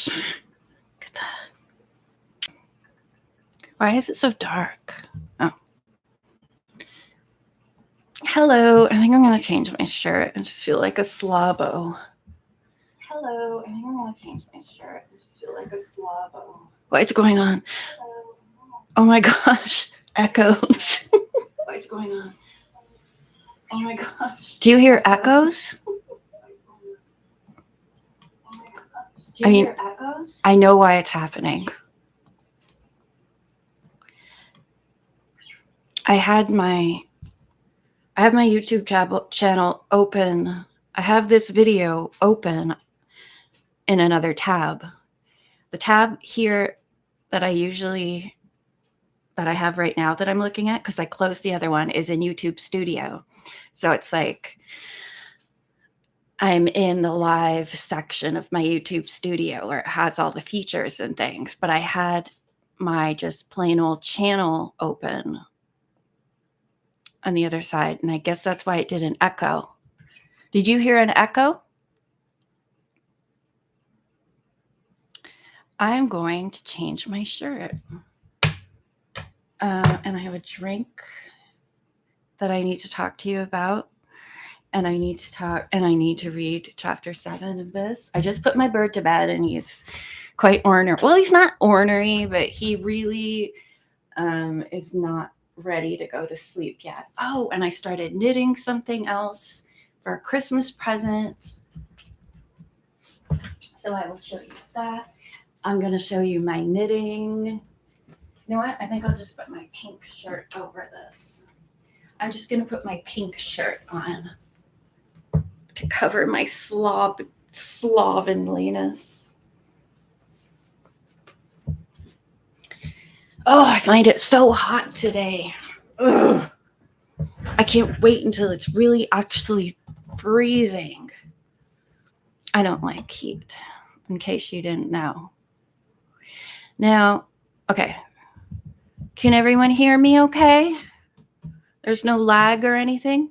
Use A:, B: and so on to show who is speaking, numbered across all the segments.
A: gosh. Look at that. Why is it so dark? Oh. Hello. I think I'm going to change my shirt. I just feel like a slobbo. Hello. I think I'm going to change my shirt. I just feel like a slobbo. What is going on? Hello. Oh my gosh. Echoes. What is going on? Oh my gosh. Do you hear echoes? I mean, echoes? I know why it's happening. I have my YouTube channel open. I have this video open in another tab. The tab here that I have right now that I'm looking at, because I closed the other one, is in YouTube Studio. So it's like I'm in the live section of my YouTube Studio where it has all the features and things. But I had my just plain old channel open on the other side. And I guess that's why it did an echo. Did you hear an echo? I'm going to change my shirt. And I have a drink that I need to talk to you about. And I need to read chapter 7 of this. I just put my bird to bed and he's quite ornery. Well, he's not ornery, but he really is not ready to go to sleep yet. Oh, and I started knitting something else for a Christmas present. So I will show you that. I'm going to show you my knitting. You know what? I think I'll just put my pink shirt over this. I'm just going to put my pink shirt on to cover my slovenliness. Oh, I find it so hot today. Ugh. I can't wait until it's really actually freezing. I don't like heat, in case you didn't know. Now, okay. Can everyone hear me okay? There's no lag or anything?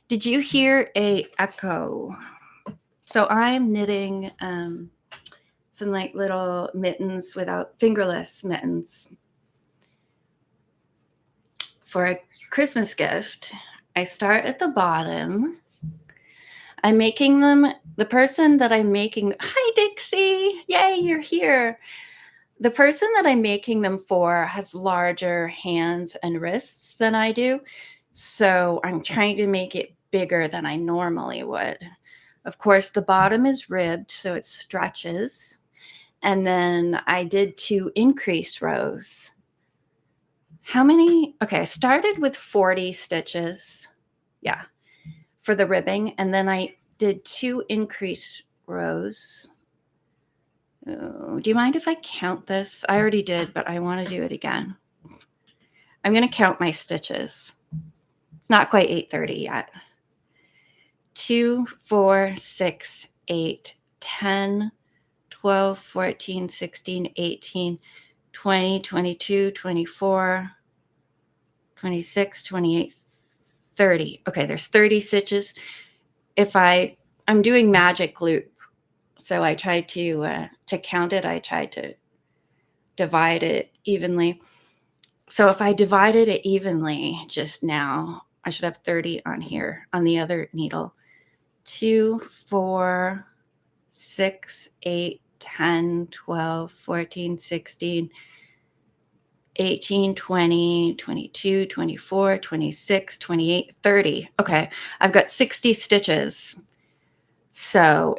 A: Did you hear a echo? So I'm knitting some like little mittens without fingerless mittens for a Christmas gift. I start at the bottom. I'm making them, the person that I'm making, hi Dixie, yay, you're here. The person that I'm making them for has larger hands and wrists than I do. So I'm trying to make it bigger than I normally would. Of course, the bottom is ribbed, so it stretches. And then I did 2 increase rows. How many? Okay, I started with 40 stitches. Yeah, for the ribbing. And then I did 2 increase rows. Oh, do you mind if I count this? I already did, but I want to do it again. I'm going to count my stitches. It's not quite 8:30 yet. 2, 4, 6, 8, 10, 12, 14, 16, 18, 20, 22, 24, 26, 28, 30. Okay, there's 30 stitches. If I'm doing magic loop, so I tried to count it. I tried to divide it evenly. So if I divided it evenly just now, I should have 30 on here on the other needle. 2, 4, 6, 8, 10, 12, 14, 16, 18, 20, 22, 24, 26, 28, 30. Okay, I've got 60 stitches. So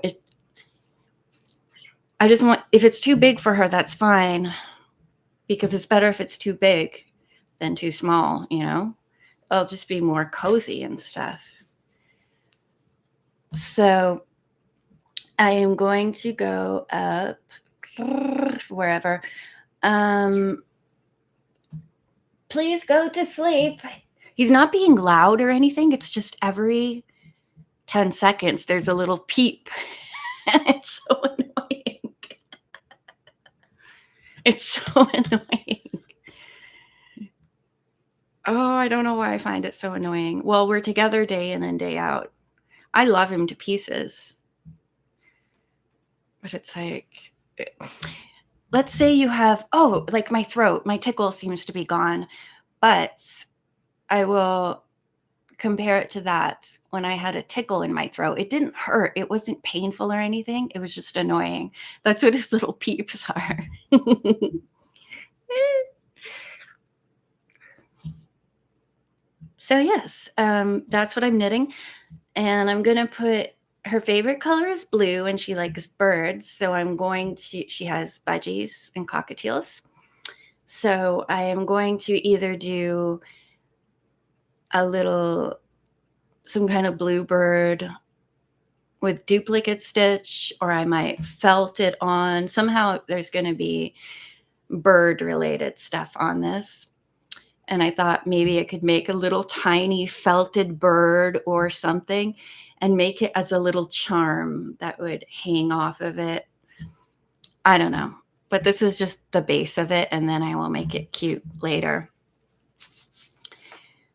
A: I just want, if it's too big for her, that's fine, because it's better if it's too big than too small, you know? It'll just be more cozy and stuff. So I am going to go up wherever. Please go to sleep. He's not being loud or anything. It's just every 10 seconds there's a little peep. And it's so annoying. It's so annoying. Oh, I don't know why I find it so annoying. Well, we're together day in and day out. I love him to pieces. But it's like, let's say you have, like my throat, my tickle seems to be gone, but I will compare it to that. When I had a tickle in my throat, it didn't hurt. It wasn't painful or anything. It was just annoying. That's what his little peeps are. So yes, that's what I'm knitting. And I'm going to put, her favorite color is blue and she likes birds. So she has budgies and cockatiels. So I am going to either do some kind of bluebird with duplicate stitch, or I might felt it on. Somehow there's going to be bird related stuff on this. And I thought maybe I could make a little tiny felted bird or something and make it as a little charm that would hang off of it. I don't know. But this is just the base of it, and then I will make it cute later.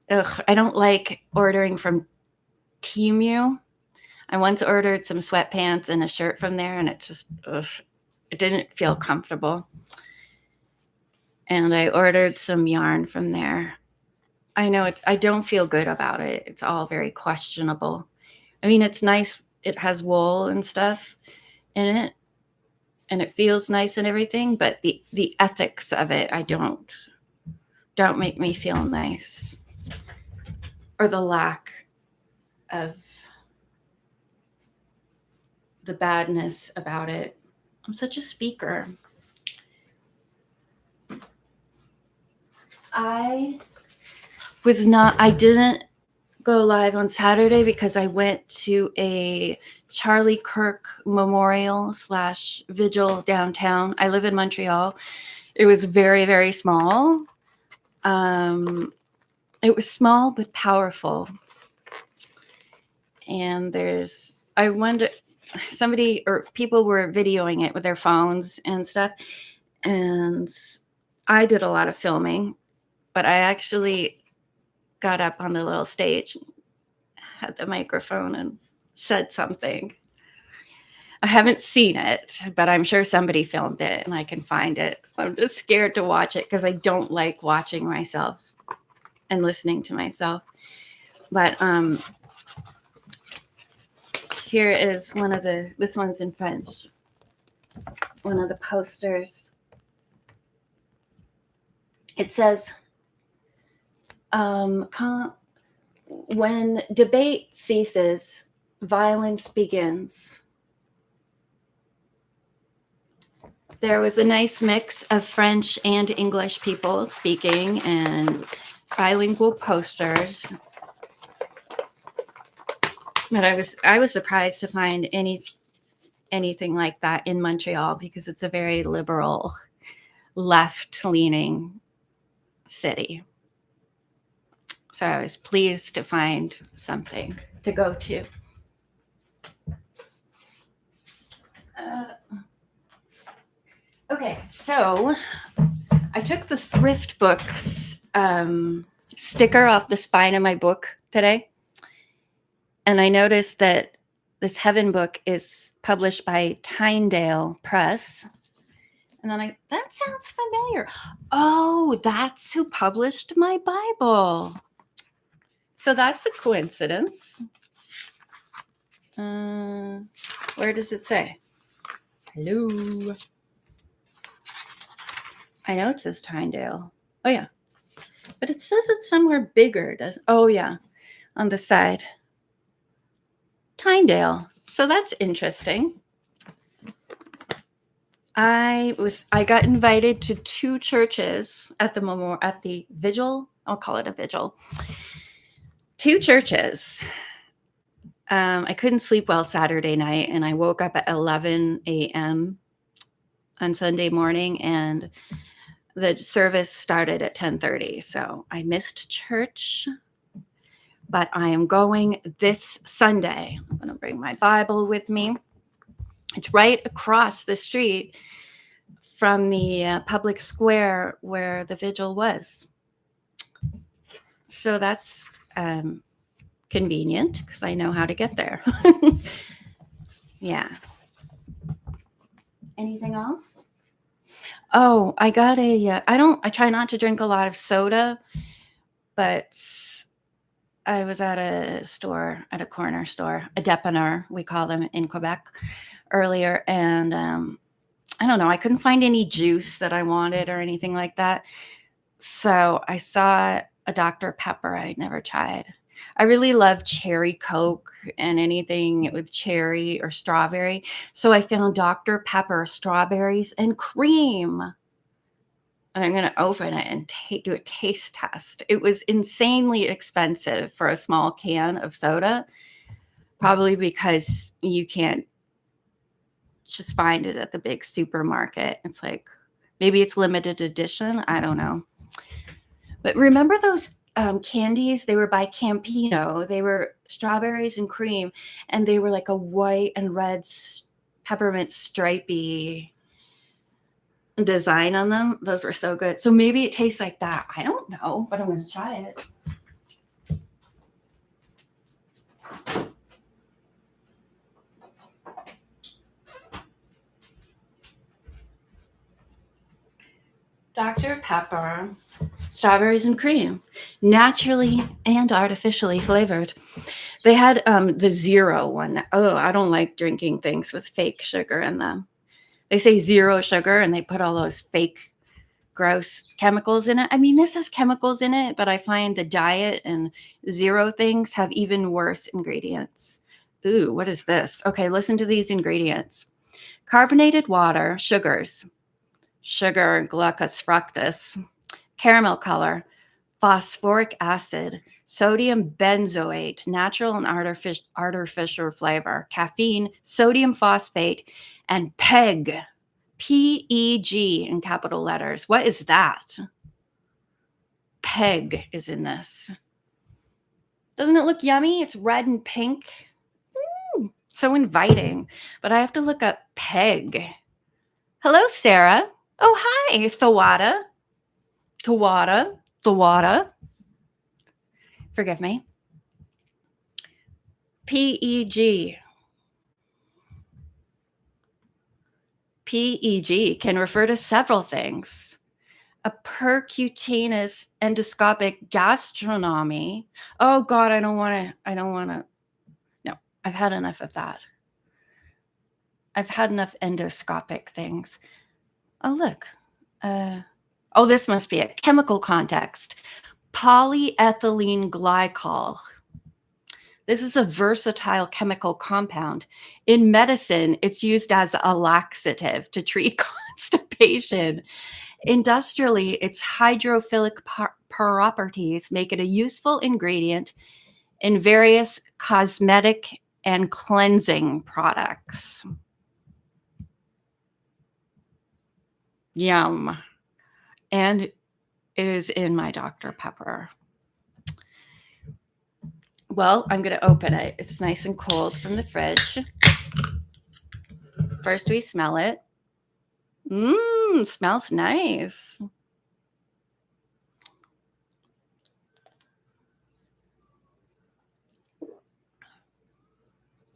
A: I don't like ordering from Temu. I once ordered some sweatpants and a shirt from there, and it didn't feel comfortable. And I ordered some yarn from there. I know I don't feel good about it. It's all very questionable. I mean, it's nice. It has wool and stuff in it, and it feels nice and everything, but the ethics of it, don't make me feel nice. Or the lack of the badness about it. I'm such a speaker. I didn't go live on Saturday because I went to a Charlie Kirk memorial / vigil downtown. I live in Montreal. It was very, very small. It was small but powerful. And I wonder, somebody or people were videoing it with their phones and stuff. And I did a lot of filming, but I actually got up on the little stage, had the microphone, and said something. I haven't seen it, but I'm sure somebody filmed it and I can find it. I'm just scared to watch it because I don't like watching myself and listening to myself. But here is this one's in French, one of the posters. It says, when debate ceases, violence begins. There was a nice mix of French and English people speaking and bilingual posters. But I was surprised to find anything like that in Montreal because it's a very liberal, left-leaning city. So I was pleased to find something to go to. Okay, so I took the Thrift Books sticker off the spine of my book today. And I noticed that this Heaven book is published by Tyndale Press. And then that sounds familiar. Oh, that's who published my Bible. So that's a coincidence. Where does it say? Hello. I know it says Tyndale. Oh, yeah. But it says it's somewhere bigger. Oh, yeah. On the side. Tyndale. So that's interesting. I got invited to 2 churches at the vigil. I'll call it a vigil. 2 churches. I couldn't sleep well Saturday night, and I woke up at 11 a.m. on Sunday morning, and the service started at 10:30. So I missed church, but I am going this Sunday. I'm going to bring my Bible with me. It's right across the street from the public square where the vigil was. So that's convenient because I know how to get there. Yeah. Anything else? Oh, I got I try not to drink a lot of soda, but I was at a store, at a corner store, a dépanneur, we call them in Quebec, earlier. And I don't know, I couldn't find any juice that I wanted or anything like that. So I saw a Dr. Pepper I'd never tried. I really love cherry Coke and anything with cherry or strawberry. So I found Dr. Pepper strawberries and cream. And I'm going to open it and do a taste test. It was insanely expensive for a small can of soda, probably because you can't just find it at the big supermarket. It's like, maybe it's limited edition. I don't know. But remember those candies? They were by Campino. They were strawberries and cream, and they were like a white and red peppermint stripy design on them. Those were so good. So maybe it tastes like that. I don't know, but I'm going to try it. Dr. Pepper, strawberries and cream, naturally and artificially flavored. They had the zero one. Oh, I don't like drinking things with fake sugar in them. They say zero sugar and they put all those fake gross chemicals in it. I mean, this has chemicals in it, but I find the diet and zero things have even worse ingredients. Ooh, what is this? Okay, listen to these ingredients. Carbonated water, sugars, sugar, glucose, fructose, caramel color, phosphoric acid, sodium benzoate, natural and artificial flavor, caffeine, sodium phosphate, and PEG, PEG in capital letters. What is that? PEG is in this. Doesn't it look yummy? It's red and pink. So inviting. But I have to look up PEG. Hello, Sarah. Oh, hi, Thawada. Thawada. Forgive me. PEG. PEG can refer to several things. A percutaneous endoscopic gastronomy. Oh God, I don't want to. No, I've had enough of that. I've had enough endoscopic things. Oh, look. Oh, this must be a chemical context. Polyethylene glycol. This is a versatile chemical compound. In medicine, it's used as a laxative to treat constipation. Industrially, its hydrophilic properties make it a useful ingredient in various cosmetic and cleansing products. Yum. And it is in my Dr. Pepper. Well, I'm going to open it. It's nice and cold from the fridge. First, we smell it. Smells nice.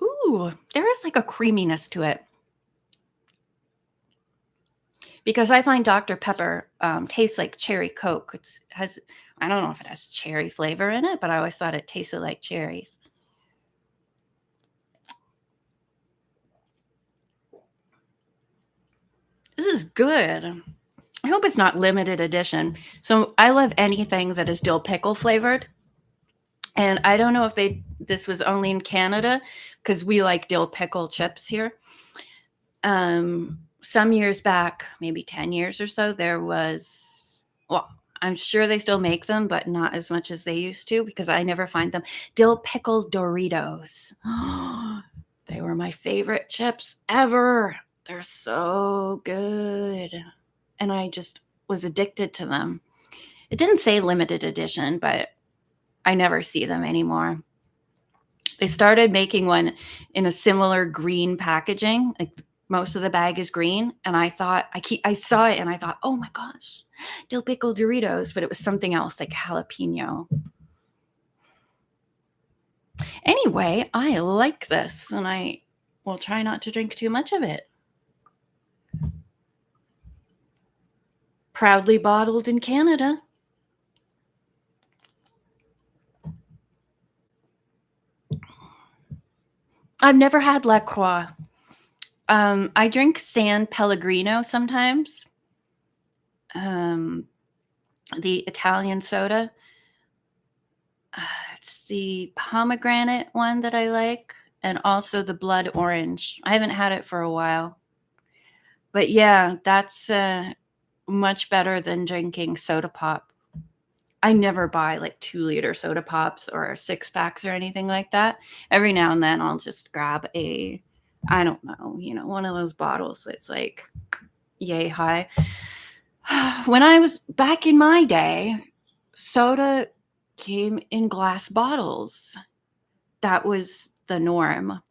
A: Ooh, there is like a creaminess to it. Because I find Dr. Pepper tastes like cherry Coke. I don't know if it has cherry flavor in it, but I always thought it tasted like cherries. This is good. I hope it's not limited edition. So I love anything that is dill pickle flavored. And I don't know if this was only in Canada because we like dill pickle chips here. Some years back, maybe 10 years or so, there was, well, I'm sure they still make them, but not as much as they used to because I never find them. Dill pickle Doritos. They were my favorite chips ever. They're so good. And I just was addicted to them. It didn't say limited edition, but I never see them anymore. They started making one in a similar green packaging. Like most of the bag is green. And I saw it and I thought, oh my gosh, dill pickle Doritos, but it was something else like jalapeno. Anyway, I like this and I will try not to drink too much of it. Proudly bottled in Canada. I've never had La Croix. I drink San Pellegrino sometimes. The Italian soda. It's the pomegranate one that I like, and also the blood orange. I haven't had it for a while. But yeah, that's much better than drinking soda pop. I never buy like 2-liter soda pops or 6-packs or anything like that. Every now and then I'll just grab I don't know, one of those bottles that's like yay high. When I was back in my day, soda came in glass bottles. That was the norm.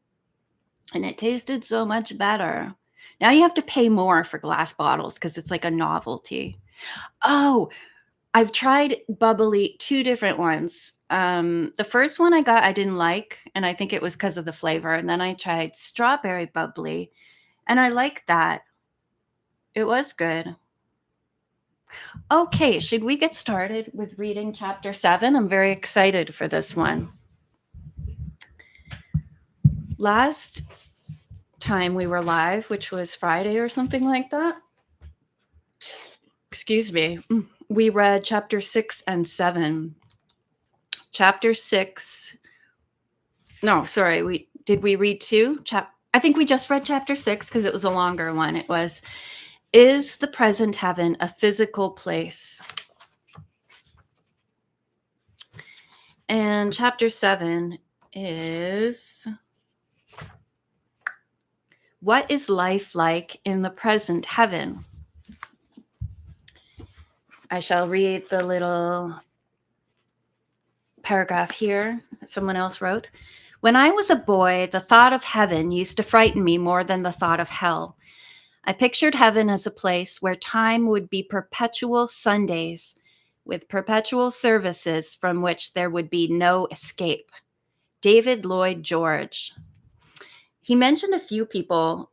A: And it tasted so much better. Now you have to pay more for glass bottles because it's like a novelty. Oh, I've tried bubbly, 2 different ones. The first one I got, I didn't like, and I think it was because of the flavor. And then I tried strawberry bubbly, and I liked that. It was good. Okay, should we get started with reading chapter 7? I'm very excited for this one. Last time we were live, which was Friday or something like that, excuse me, we read chapter 6 and 7. Chapter 6, no, sorry, did we read 2? I think we just read chapter 6 because it was a longer one. It was, is the present heaven a physical place? And chapter 7 is, what is life like in the present heaven? I shall read the little paragraph here that someone else wrote. When I was a boy, the thought of heaven used to frighten me more than the thought of hell. I pictured heaven as a place where time would be perpetual Sundays with perpetual services from which there would be no escape. David Lloyd George. He mentioned a few people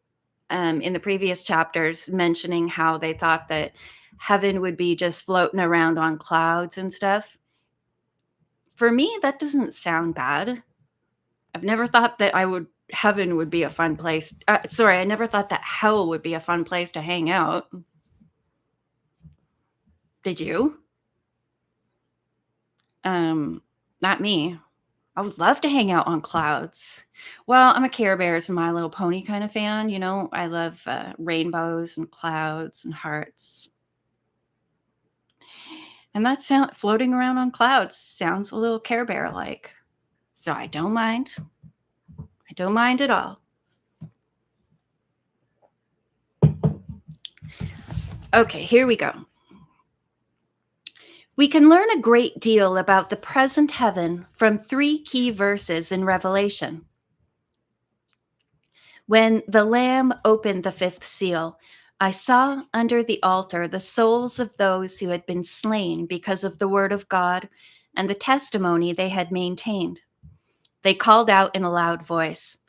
A: in the previous chapters mentioning how they thought that heaven would be just floating around on clouds and stuff. For me, that doesn't sound bad. I've never thought that heaven would be a fun place. I never thought that hell would be a fun place to hang out. Did you? Not me. I would love to hang out on clouds. Well, I'm a Care Bears and My Little Pony kind of fan. I love rainbows and clouds and hearts. And that floating around on clouds sounds a little Care Bear like. So I don't mind. I don't mind at all. Okay, here we go. We can learn a great deal about the present heaven from 3 key verses in Revelation. When the Lamb opened the 5th seal, I saw under the altar the souls of those who had been slain because of the word of God and the testimony they had maintained. They called out in a loud voice,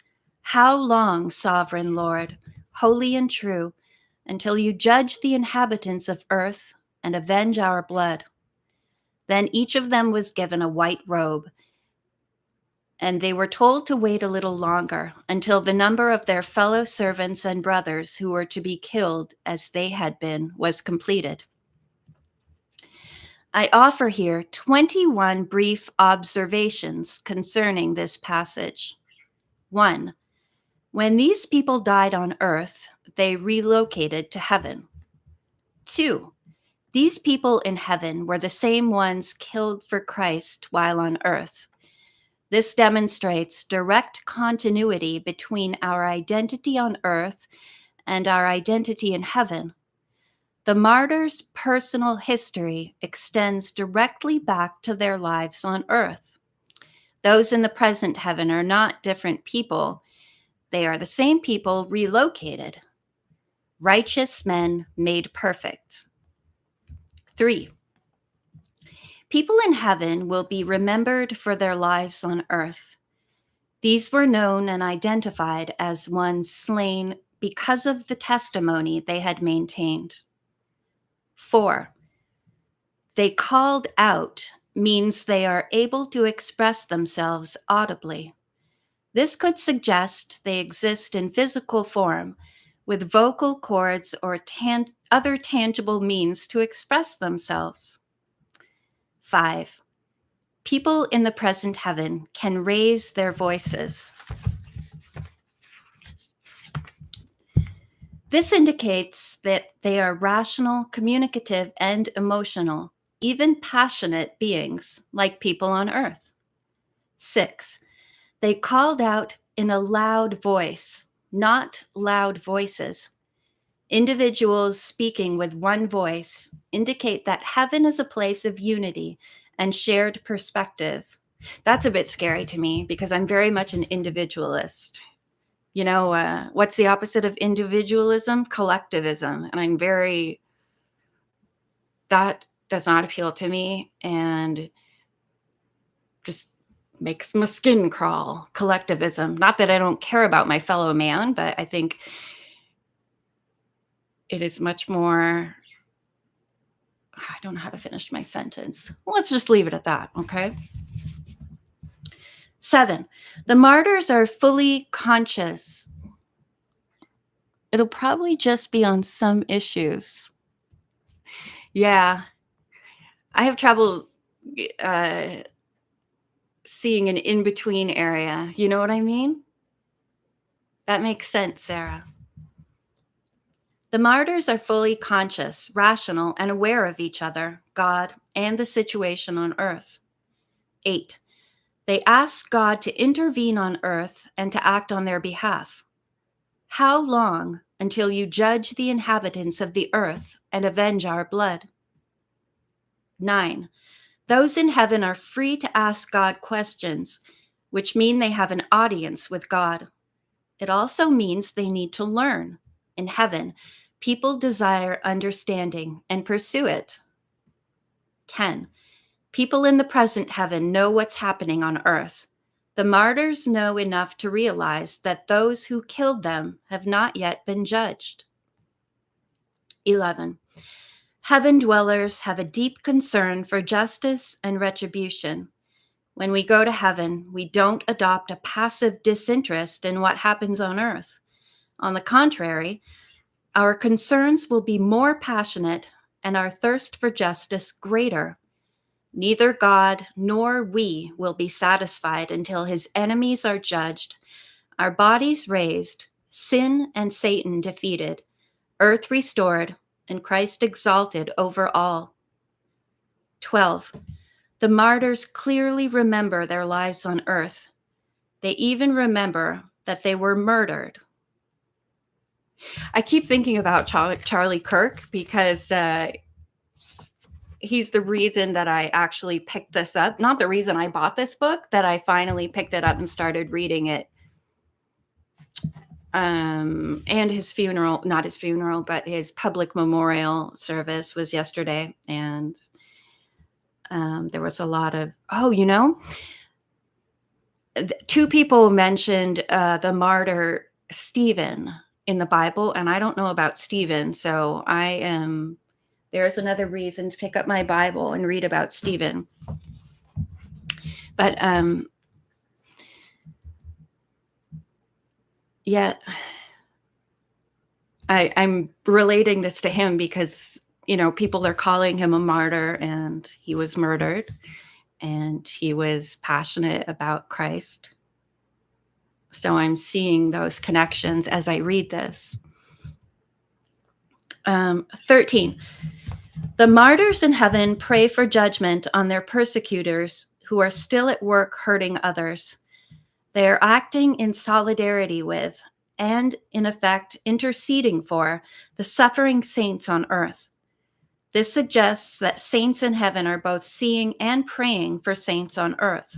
A: "How long, sovereign Lord, holy and true, until you judge the inhabitants of earth and avenge our blood?" Then each of them was given a white robe, and they were told to wait a little longer until the number of their fellow servants and brothers who were to be killed as they had been was completed. I offer here 21 brief observations concerning this passage. 1. When these people died on earth, they relocated to heaven. 2. These people in heaven were the same ones killed for Christ while on earth. This demonstrates direct continuity between our identity on earth and our identity in heaven. The martyrs' personal history extends directly back to their lives on earth. Those in the present heaven are not different people. They are the same people relocated. Righteous men made perfect. 3. People in heaven will be remembered for their lives on earth. These were known and identified as ones slain because of the testimony they had maintained. 4, they called out means they are able to express themselves audibly. This could suggest they exist in physical form with vocal cords or other tangible means to express themselves. 5, people in the present heaven can raise their voices. This indicates that they are rational, communicative, and emotional, even passionate beings like people on earth. 6, they called out in a loud voice, not loud voices. Individuals speaking with one voice indicate that heaven is a place of unity and shared perspective. That's a bit scary to me because I'm very much an individualist. What's the opposite of individualism? Collectivism. And that does not appeal to me and just makes my skin crawl. Collectivism. Not that I don't care about my fellow man, but I think it is much more. I don't know how to finish my sentence. Let's just leave it at that, okay? 7, the martyrs are fully conscious. It'll probably just be on some issues. Yeah, I have trouble seeing an in-between area. You know what I mean? That makes sense, Sarah. The martyrs are fully conscious, rational, and aware of each other, God, and the situation on earth. 8, they ask God to intervene on earth and to act on their behalf. How long until you judge the inhabitants of the earth and avenge our blood? 9, those in heaven are free to ask God questions, which mean they have an audience with God. It also means they need to learn. In heaven, people desire understanding and pursue it. 10, people in the present heaven know what's happening on earth. The martyrs know enough to realize that those who killed them have not yet been judged. 11, heaven dwellers have a deep concern for justice and retribution. When we go to heaven, we don't adopt a passive disinterest in what happens on earth. On the contrary, our concerns will be more passionate and our thirst for justice greater. Neither God nor we will be satisfied until his enemies are judged, our bodies raised, sin and Satan defeated, earth restored, and Christ exalted over all. 12, the martyrs clearly remember their lives on earth. They even remember that they were murdered. I keep thinking about Charlie Kirk because he's the reason that I actually picked this up. Not the reason I bought this book, that I finally picked it up and started reading it. And his funeral, not his funeral, but his public memorial service was yesterday. And there was a lot of, two people mentioned the martyr Stephen in the Bible, and I don't know about Stephen, so there's another reason to pick up my Bible and read about Stephen. But yeah, I'm relating this to him because, people are calling him a martyr, and he was murdered, and he was passionate about Christ. So I'm seeing those connections as I read this. 13, the martyrs in heaven pray for judgment on their persecutors who are still at work hurting others. They are acting in solidarity with, and in effect interceding for, the suffering saints on earth. This suggests that saints in heaven are both seeing and praying for saints on earth.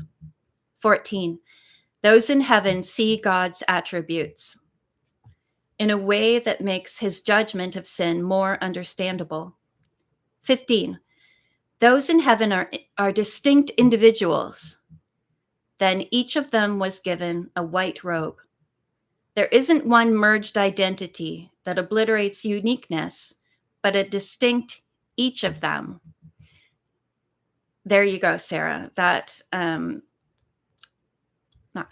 A: 14, those in heaven see God's attributes in a way that makes his judgment of sin more understandable. 15, those in heaven are distinct individuals. Then each of them was given a white robe. There isn't one merged identity that obliterates uniqueness, but a distinct each of them. There you go, Sarah. That not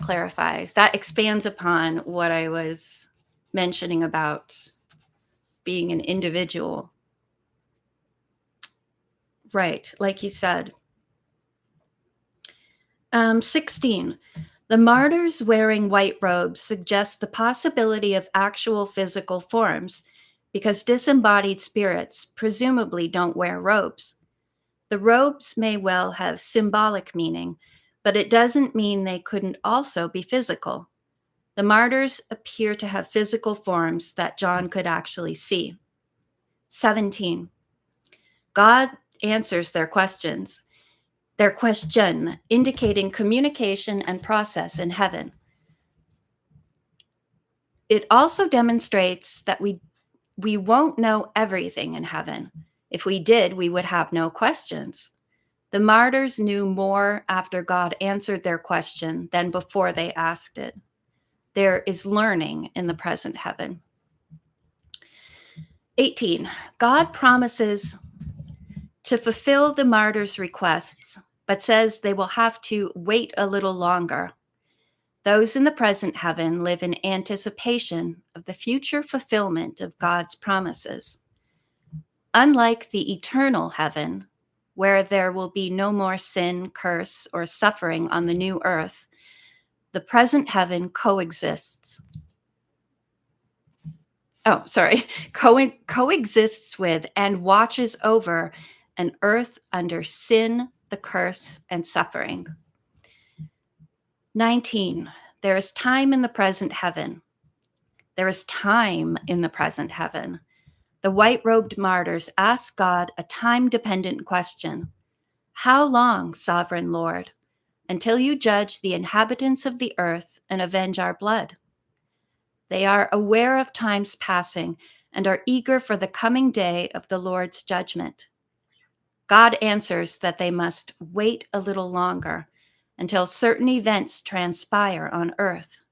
A: clarifies, that expands upon what I was mentioning about being an individual. Right, like you said. 16. The martyrs wearing white robes suggest the possibility of actual physical forms because disembodied spirits presumably don't wear robes. The robes may well have symbolic meaning, but it doesn't mean they couldn't also be physical. The martyrs appear to have physical forms that John could actually see. 17. God answers their question, indicating communication and process in heaven. It also demonstrates that we won't know everything in heaven. If we did, we would have no questions. The martyrs knew more after God answered their question than before they asked it. There is learning in the present heaven. 18. God promises to fulfill the martyrs' requests, but says they will have to wait a little longer. Those in the present heaven live in anticipation of the future fulfillment of God's promises. Unlike the eternal heaven, where there will be no more sin, curse, or suffering on the new earth, the present heaven coexists. Coexists with and watches over an earth under sin, the curse, and suffering. 19. There is time in the present heaven. There is time in the present heaven. The white-robed martyrs ask God a time-dependent question. How long, sovereign Lord, until you judge the inhabitants of the earth and avenge our blood? They are aware of time's passing and are eager for the coming day of the Lord's judgment. God answers that they must wait a little longer until certain events transpire on earth.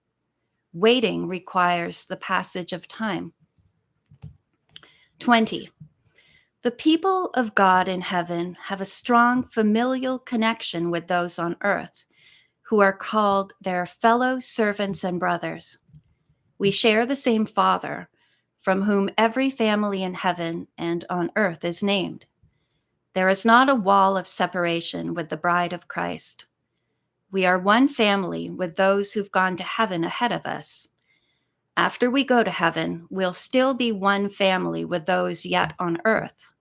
A: Waiting requires the passage of time. 20. The people of God in heaven have a strong familial connection with those on earth, who are called their fellow servants and brothers. We share the same Father, from whom every family in heaven and on earth is named. There is not a wall of separation with the bride of Christ. We are one family with those who've gone to heaven ahead of us. After we go to heaven, we'll still be one family with those yet on earth.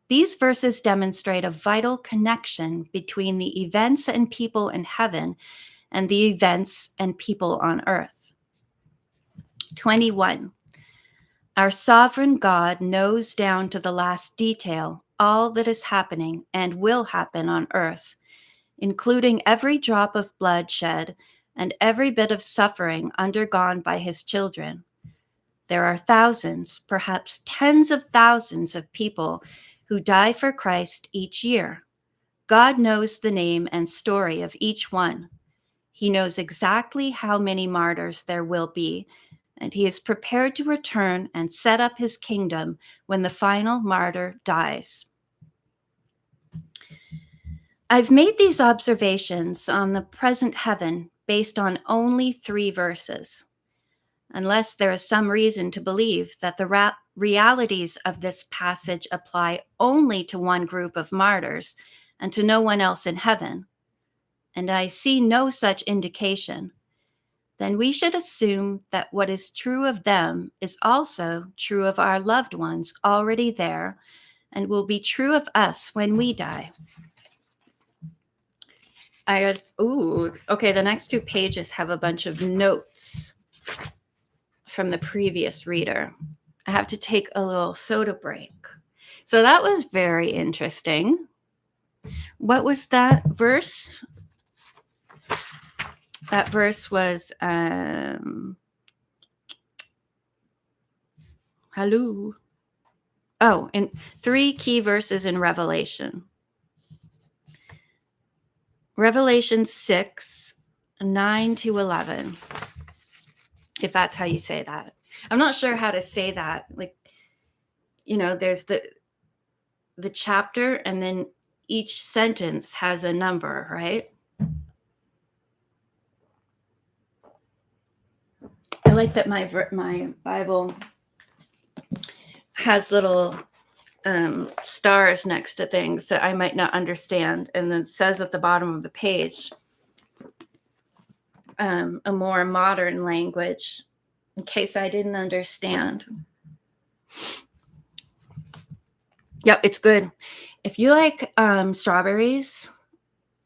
A: These verses demonstrate a vital connection between the events and people in heaven and the events and people on earth. 21. Our sovereign God knows down to the last detail all that is happening and will happen on earth, including every drop of blood shed and every bit of suffering undergone by his children. There are thousands, perhaps tens of thousands of people who die for Christ each year. God knows the name and story of each one. He knows exactly how many martyrs there will be, and he is prepared to return and set up his kingdom when the final martyr dies. I've made these observations on the present heaven based on only 3 verses, unless there is some reason to believe that the realities of this passage apply only to one group of martyrs and to no one else in heaven, and I see no such indication, then we should assume that what is true of them is also true of our loved ones already there and will be true of us when we die. The next 2 pages have a bunch of notes from the previous reader. I have to take a little soda break. So that was very interesting. What was that verse? That verse was, hello. Oh, and 3 key verses in Revelation. Revelation 6, 9 to 11. If that's how you say that. I'm not sure how to say that. There's the chapter, and then each sentence has a number, right? I like that my Bible has little stars next to things that I might not understand, and then says at the bottom of the page a more modern language in case I didn't understand. Yep, it's good. If you like strawberries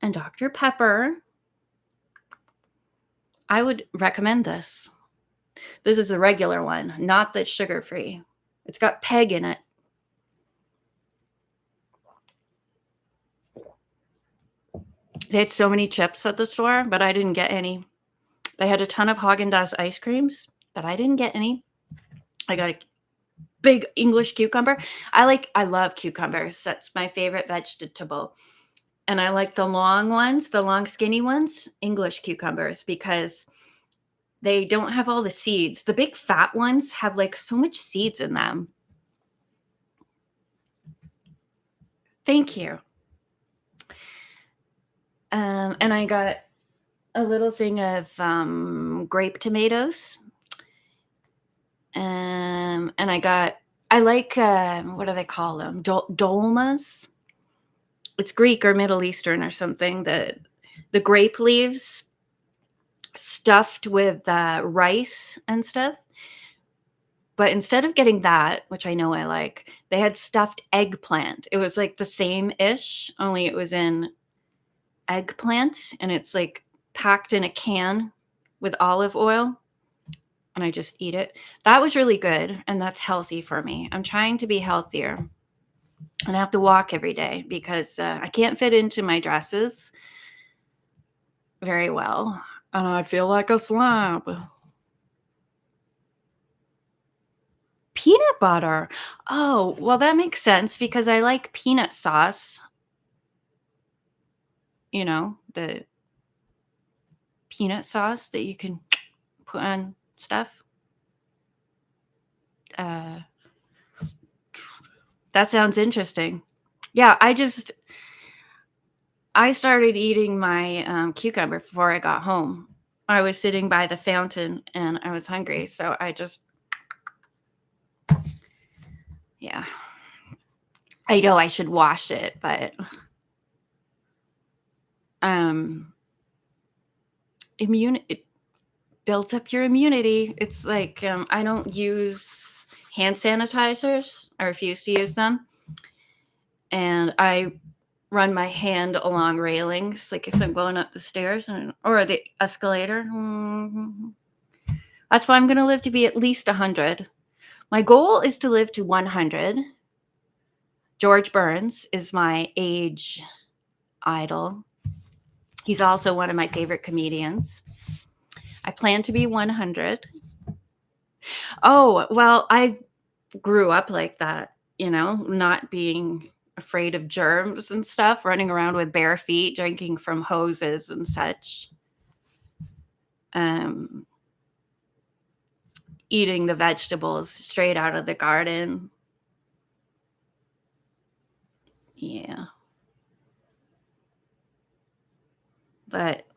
A: and Dr. Pepper, I would recommend this. This is a regular one, not the sugar-free. It's got peg in it. They had so many chips at the store, but I didn't get any. They had a ton of Haagen-Dazs ice creams, but I didn't get any. I got a big English cucumber. I love cucumbers. That's my favorite vegetable. And I like the long ones, the long skinny ones, English cucumbers, because they don't have all the seeds. The big fat ones have like so much seeds in them. Thank you. And I got a little thing of grape tomatoes. And I like, what do they call them? Dolmas. It's Greek or Middle Eastern or something. The grape leaves stuffed with rice and stuff. But instead of getting that, which I know I like, they had stuffed eggplant. It was like the same-ish, only it was in eggplant, and it's like packed in a can with olive oil, and I just eat it. That was really good, and that's healthy for me. I'm trying to be healthier, and I have to walk every day because I can't fit into my dresses very well, and I feel like a slab. Peanut butter. Oh, well, that makes sense because I like peanut sauce. You know, the peanut sauce that you can put on stuff. That sounds interesting. Yeah, I started eating my cucumber before I got home. I was sitting by the fountain and I was hungry, so yeah. I know I should wash it, but it builds up your immunity. It's like I don't use hand sanitizers. I refuse to use them. And I run my hand along railings, like if I'm going up the stairs or the escalator. That's why I'm going to live to be at least 100. My goal is to live to 100. George Burns is my age idol. He's also one of my favorite comedians. I plan to be 100. Oh, well, I grew up like that, not being afraid of germs and stuff, running around with bare feet, drinking from hoses and such. Eating the vegetables straight out of the garden. Yeah. But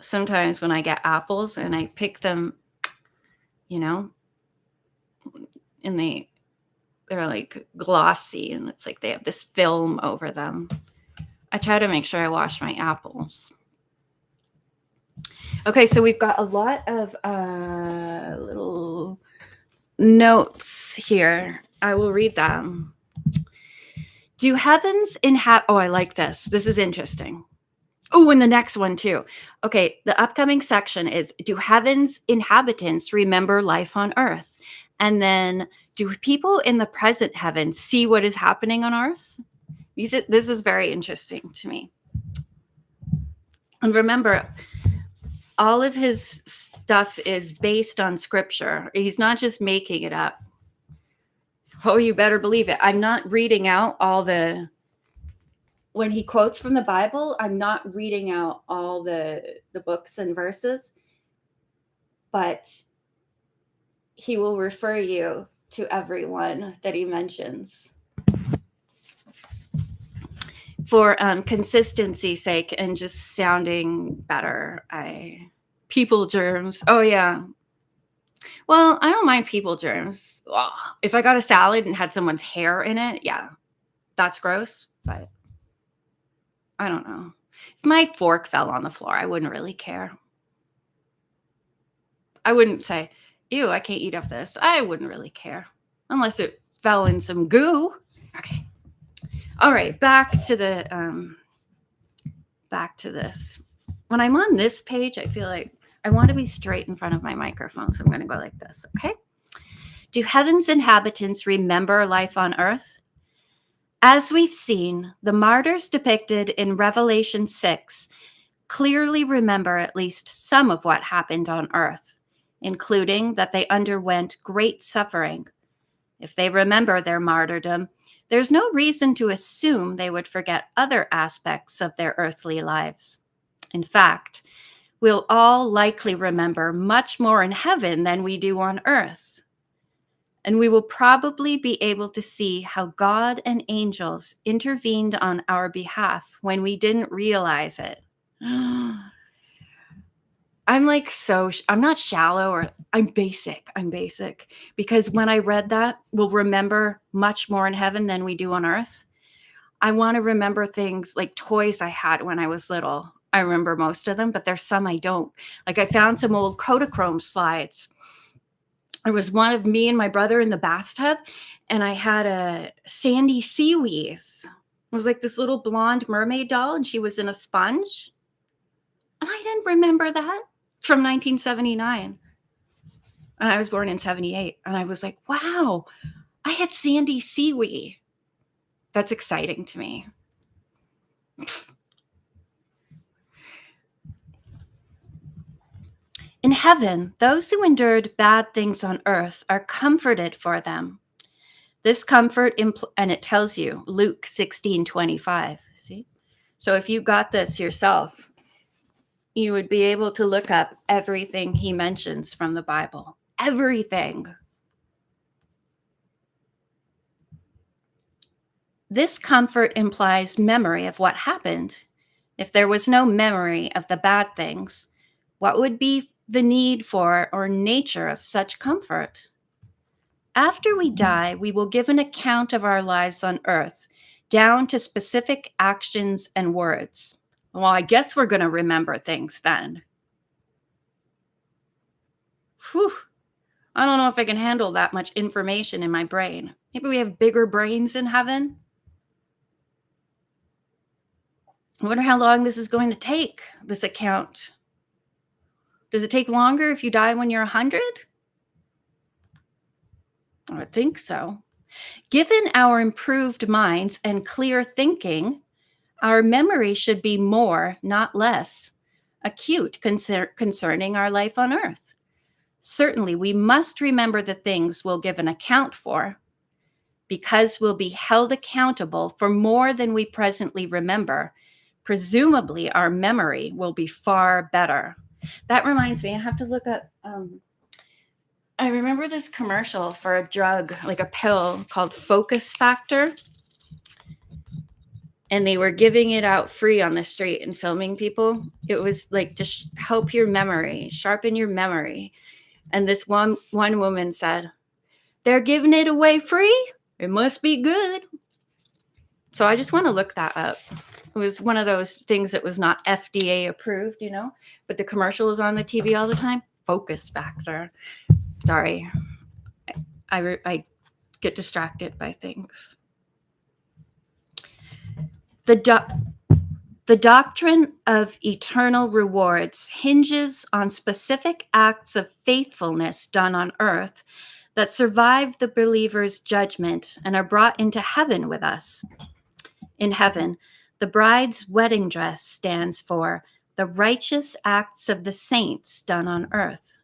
A: sometimes when I get apples and I pick them, and they're like glossy and it's like they have this film over them. I try to make sure I wash my apples. Okay, so we've got a lot of little notes here. I will read them. Do heavens oh, I like this. This is interesting. Oh, and the next one too. Okay, the upcoming section is, do heaven's inhabitants remember life on earth? And then, do people in the present heaven see what is happening on earth? This is very interesting to me. And remember, all of his stuff is based on scripture. He's not just making it up. Oh, you better believe it. I'm not reading out when he quotes from the Bible, I'm not reading out all the books and verses, but he will refer you to everyone that he mentions. for consistency's sake and just sounding better, people germs. Oh yeah. Well, I don't mind people germs. Ugh. If I got a salad and had someone's hair in it, yeah, that's gross. But I don't know. If my fork fell on the floor, I wouldn't really care. I wouldn't say, ew, I can't eat off this. I wouldn't really care unless it fell in some goo. Okay. All right, back to this. When I'm on this page, I feel like I want to be straight in front of my microphone, so I'm going to go like this, okay? Do heaven's inhabitants remember life on earth? As we've seen, the martyrs depicted in Revelation 6 clearly remember at least some of what happened on earth, including that they underwent great suffering. If they remember their martyrdom, there's no reason to assume they would forget other aspects of their earthly lives. In fact, we'll all likely remember much more in heaven than we do on earth. And we will probably be able to see how God and angels intervened on our behalf when we didn't realize it. I'm like I'm not shallow, or I'm basic. Because when I read that, we'll remember much more in heaven than we do on earth. I want to remember things like toys I had when I was little. I remember most of them, but there's some I don't. Like I found some old Kodachrome slides. It was one of me and my brother in the bathtub, and I had a Sandy Seawees. It was like this little blonde mermaid doll, and she was in a sponge. And I didn't remember that. It's from 1979. And I was born in 78. And I was like, wow, I had Sandy Seawee. That's exciting to me. In heaven, those who endured bad things on earth are comforted for them. This comfort, and it tells you, Luke 16:25. See? So if you got this yourself, you would be able to look up everything he mentions from the Bible. Everything. This comfort implies memory of what happened. If there was no memory of the bad things, what would be the need for or nature of such comfort? After we die, we will give an account of our lives on earth, down to specific actions and words. Well, I guess we're going to remember things then. Whew. I don't know if I can handle that much information in my brain. Maybe we have bigger brains in heaven. I wonder how long this is going to take, this account. Does it take longer if you die when you're 100? I would think so. Given our improved minds and clear thinking, our memory should be more, not less, acute concerning our life on earth. Certainly, we must remember the things we'll give an account for, because we'll be held accountable for more than we presently remember. Presumably, our memory will be far better. That reminds me, I have to look up. I remember this commercial for a drug, like a pill called Focus Factor. And they were giving it out free on the street and filming people. It was like to help your memory, sharpen your memory. And this one woman said, "They're giving it away free? It must be good." So I just want to look that up. It was one of those things that was not FDA approved, but the commercial was on the TV all the time. Focus Factor. Sorry. I get distracted by things. The doctrine of eternal rewards hinges on specific acts of faithfulness done on earth that survive the believer's judgment and are brought into heaven with us. In heaven, the bride's wedding dress stands for the righteous acts of the saints done on earth.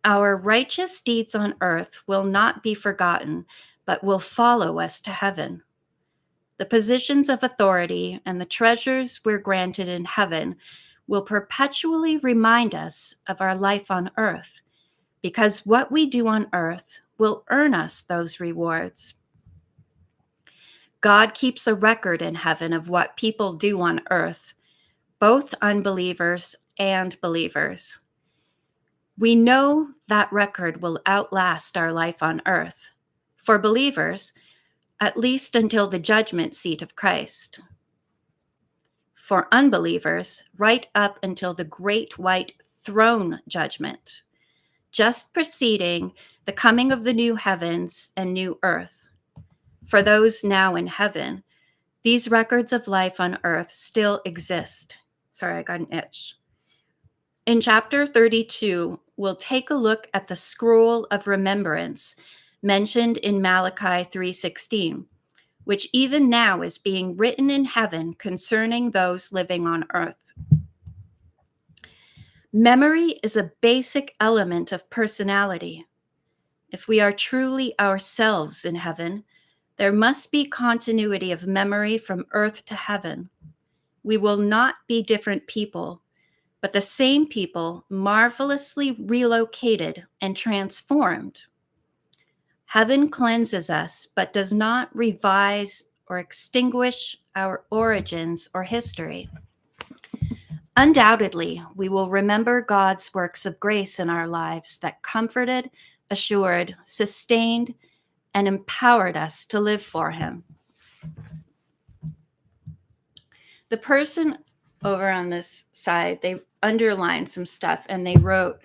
A: Our righteous deeds on earth will not be forgotten, but will follow us to heaven. The positions of authority and the treasures we're granted in heaven will perpetually remind us of our life on earth, because what we do on earth will earn us those rewards. God keeps a record in heaven of what people do on earth, both unbelievers and believers. We know that record will outlast our life on earth. For believers, at least until the judgment seat of Christ. For unbelievers, right up until the great white throne judgment, just preceding the coming of the new heavens and new earth. For those now in heaven, these records of life on earth still exist. Sorry, I got an itch. In chapter 32, we'll take a look at the scroll of remembrance mentioned in Malachi 3:16, which even now is being written in heaven concerning those living on earth. Memory is a basic element of personality. If we are truly ourselves in heaven, there must be continuity of memory from earth to heaven. We will not be different people, but the same people marvelously relocated and transformed. Heaven cleanses us, but does not revise or extinguish our origins or history. Undoubtedly, we will remember God's works of grace in our lives that comforted, assured, sustained, and empowered us to live for Him. The person over on this side, they underlined some stuff and they wrote,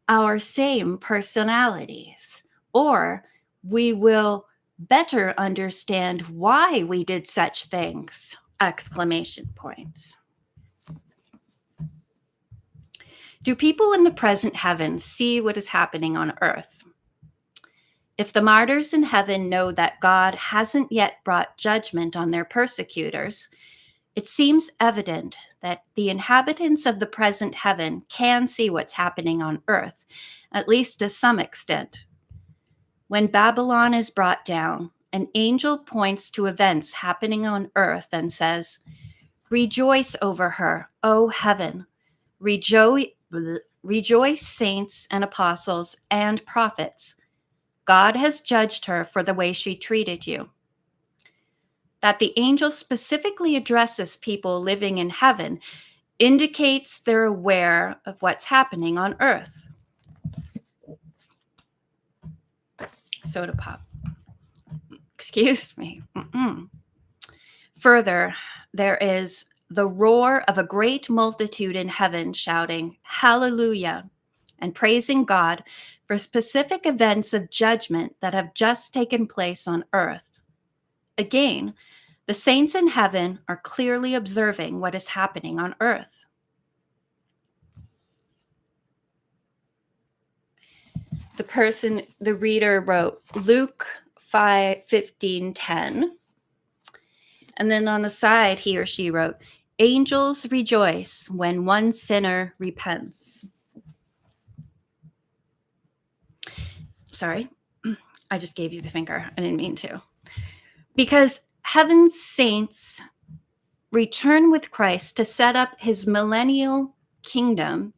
A: our same personalities, or we will better understand why we did such things! Exclamation points. Do people in the present heaven see what is happening on earth? If the martyrs in heaven know that God hasn't yet brought judgment on their persecutors, it seems evident that the inhabitants of the present heaven can see what's happening on earth, at least to some extent. When Babylon is brought down, an angel points to events happening on earth and says, "Rejoice over her, O heaven. Rejoice, saints and apostles and prophets. God has judged her for the way she treated you." That the angel specifically addresses people living in heaven indicates they're aware of what's happening on earth. Soda pop. Excuse me. Further, there is the roar of a great multitude in heaven shouting, "Hallelujah," and praising God for specific events of judgment that have just taken place on earth. Again, the saints in heaven are clearly observing what is happening on earth. The reader wrote Luke 5:15-10. And then on the side, he or she wrote, "Angels rejoice when one sinner repents." Sorry, I just gave you the finger. I didn't mean to. Because heaven's saints return with Christ to set up his millennial kingdom,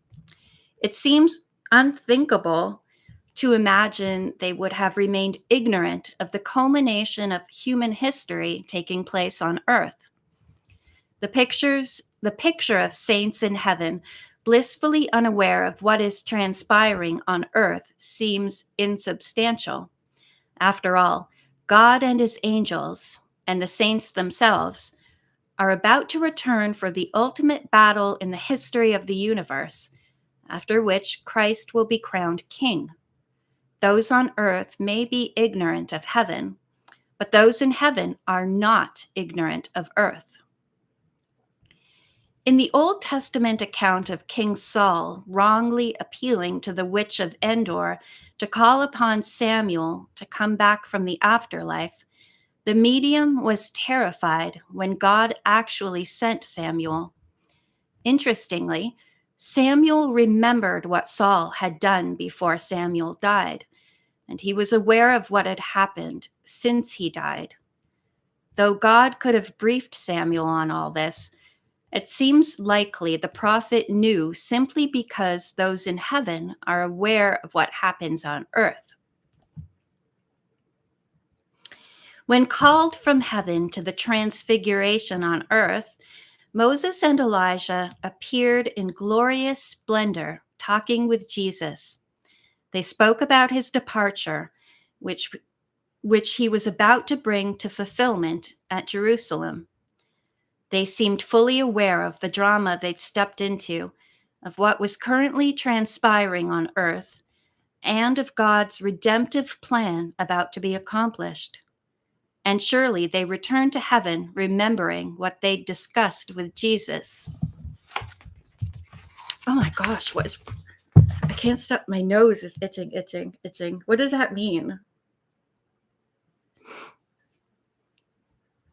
A: it seems unthinkable to imagine they would have remained ignorant of the culmination of human history taking place on earth. The picture of saints in heaven, blissfully unaware of what is transpiring on earth, seems insubstantial. After all, God and his angels, and the saints themselves, are about to return for the ultimate battle in the history of the universe, after which Christ will be crowned king. Those on earth may be ignorant of heaven, but those in heaven are not ignorant of earth. In the Old Testament account of King Saul wrongly appealing to the witch of Endor to call upon Samuel to come back from the afterlife, the medium was terrified when God actually sent Samuel. Interestingly, Samuel remembered what Saul had done before Samuel died, and he was aware of what had happened since he died. Though God could have briefed Samuel on all this, it seems likely the prophet knew simply because those in heaven are aware of what happens on earth. When called from heaven to the transfiguration on earth, Moses and Elijah appeared in glorious splendor, talking with Jesus. They spoke about his departure, which he was about to bring to fulfillment at Jerusalem. They seemed fully aware of the drama they'd stepped into, of what was currently transpiring on earth, and of God's redemptive plan about to be accomplished. And surely they returned to heaven remembering what they'd discussed with Jesus. Oh my gosh, I can't stop. My nose is itching. What does that mean?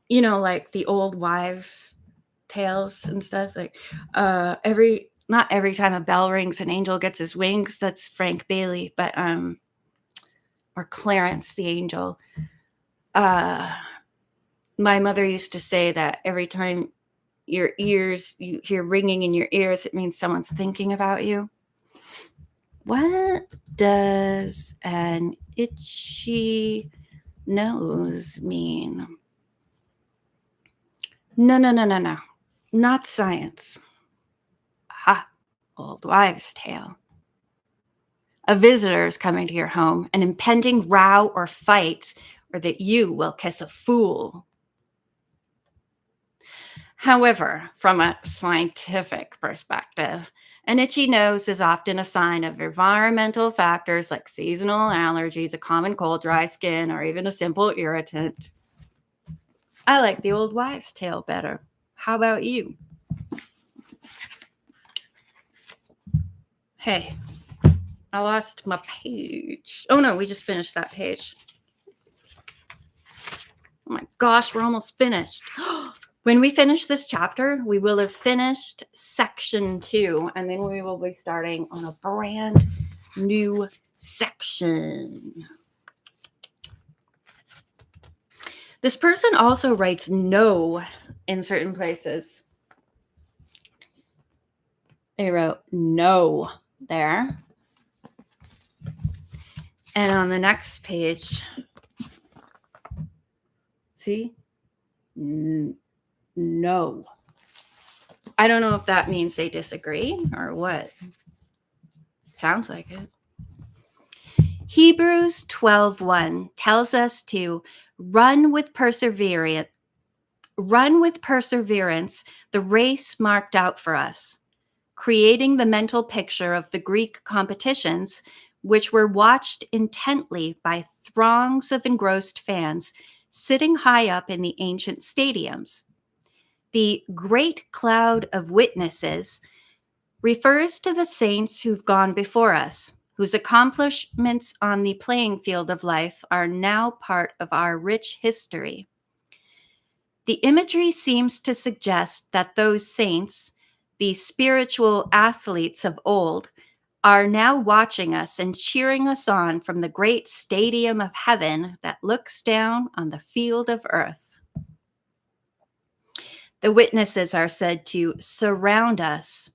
A: You know, like the old wives' tales and stuff. Like not every time a bell rings, an angel gets his wings. That's Frank Bailey, but or Clarence the angel. My mother used to say that every time you hear ringing in your ears, it means someone's thinking about you. What does an itchy nose mean? No. Not science. Ha, old wives' tale. A visitor is coming to your home, an impending row or fight, or that you will kiss a fool. However, from a scientific perspective, an itchy nose is often a sign of environmental factors like seasonal allergies, a common cold, dry skin, or even a simple irritant. I like the old wives' tale better. How about you? Hey, I lost my page. Oh no, we just finished that page. Oh my gosh, we're almost finished. When we finish this chapter, we will have finished section 2, and then we will be starting on a brand new section. This person also writes no in certain places. They wrote no there. And on the next page, see? No. I don't know if that means they disagree or what. Sounds like it. Hebrews 12:1 tells us to run with perseverance the race marked out for us, creating the mental picture of the Greek competitions, which were watched intently by throngs of engrossed fans sitting high up in the ancient stadiums. The great cloud of witnesses refers to the saints who've gone before us, whose accomplishments on the playing field of life are now part of our rich history. The imagery seems to suggest that those saints, the spiritual athletes of old, are now watching us and cheering us on from the great stadium of heaven that looks down on the field of earth. The witnesses are said to surround us,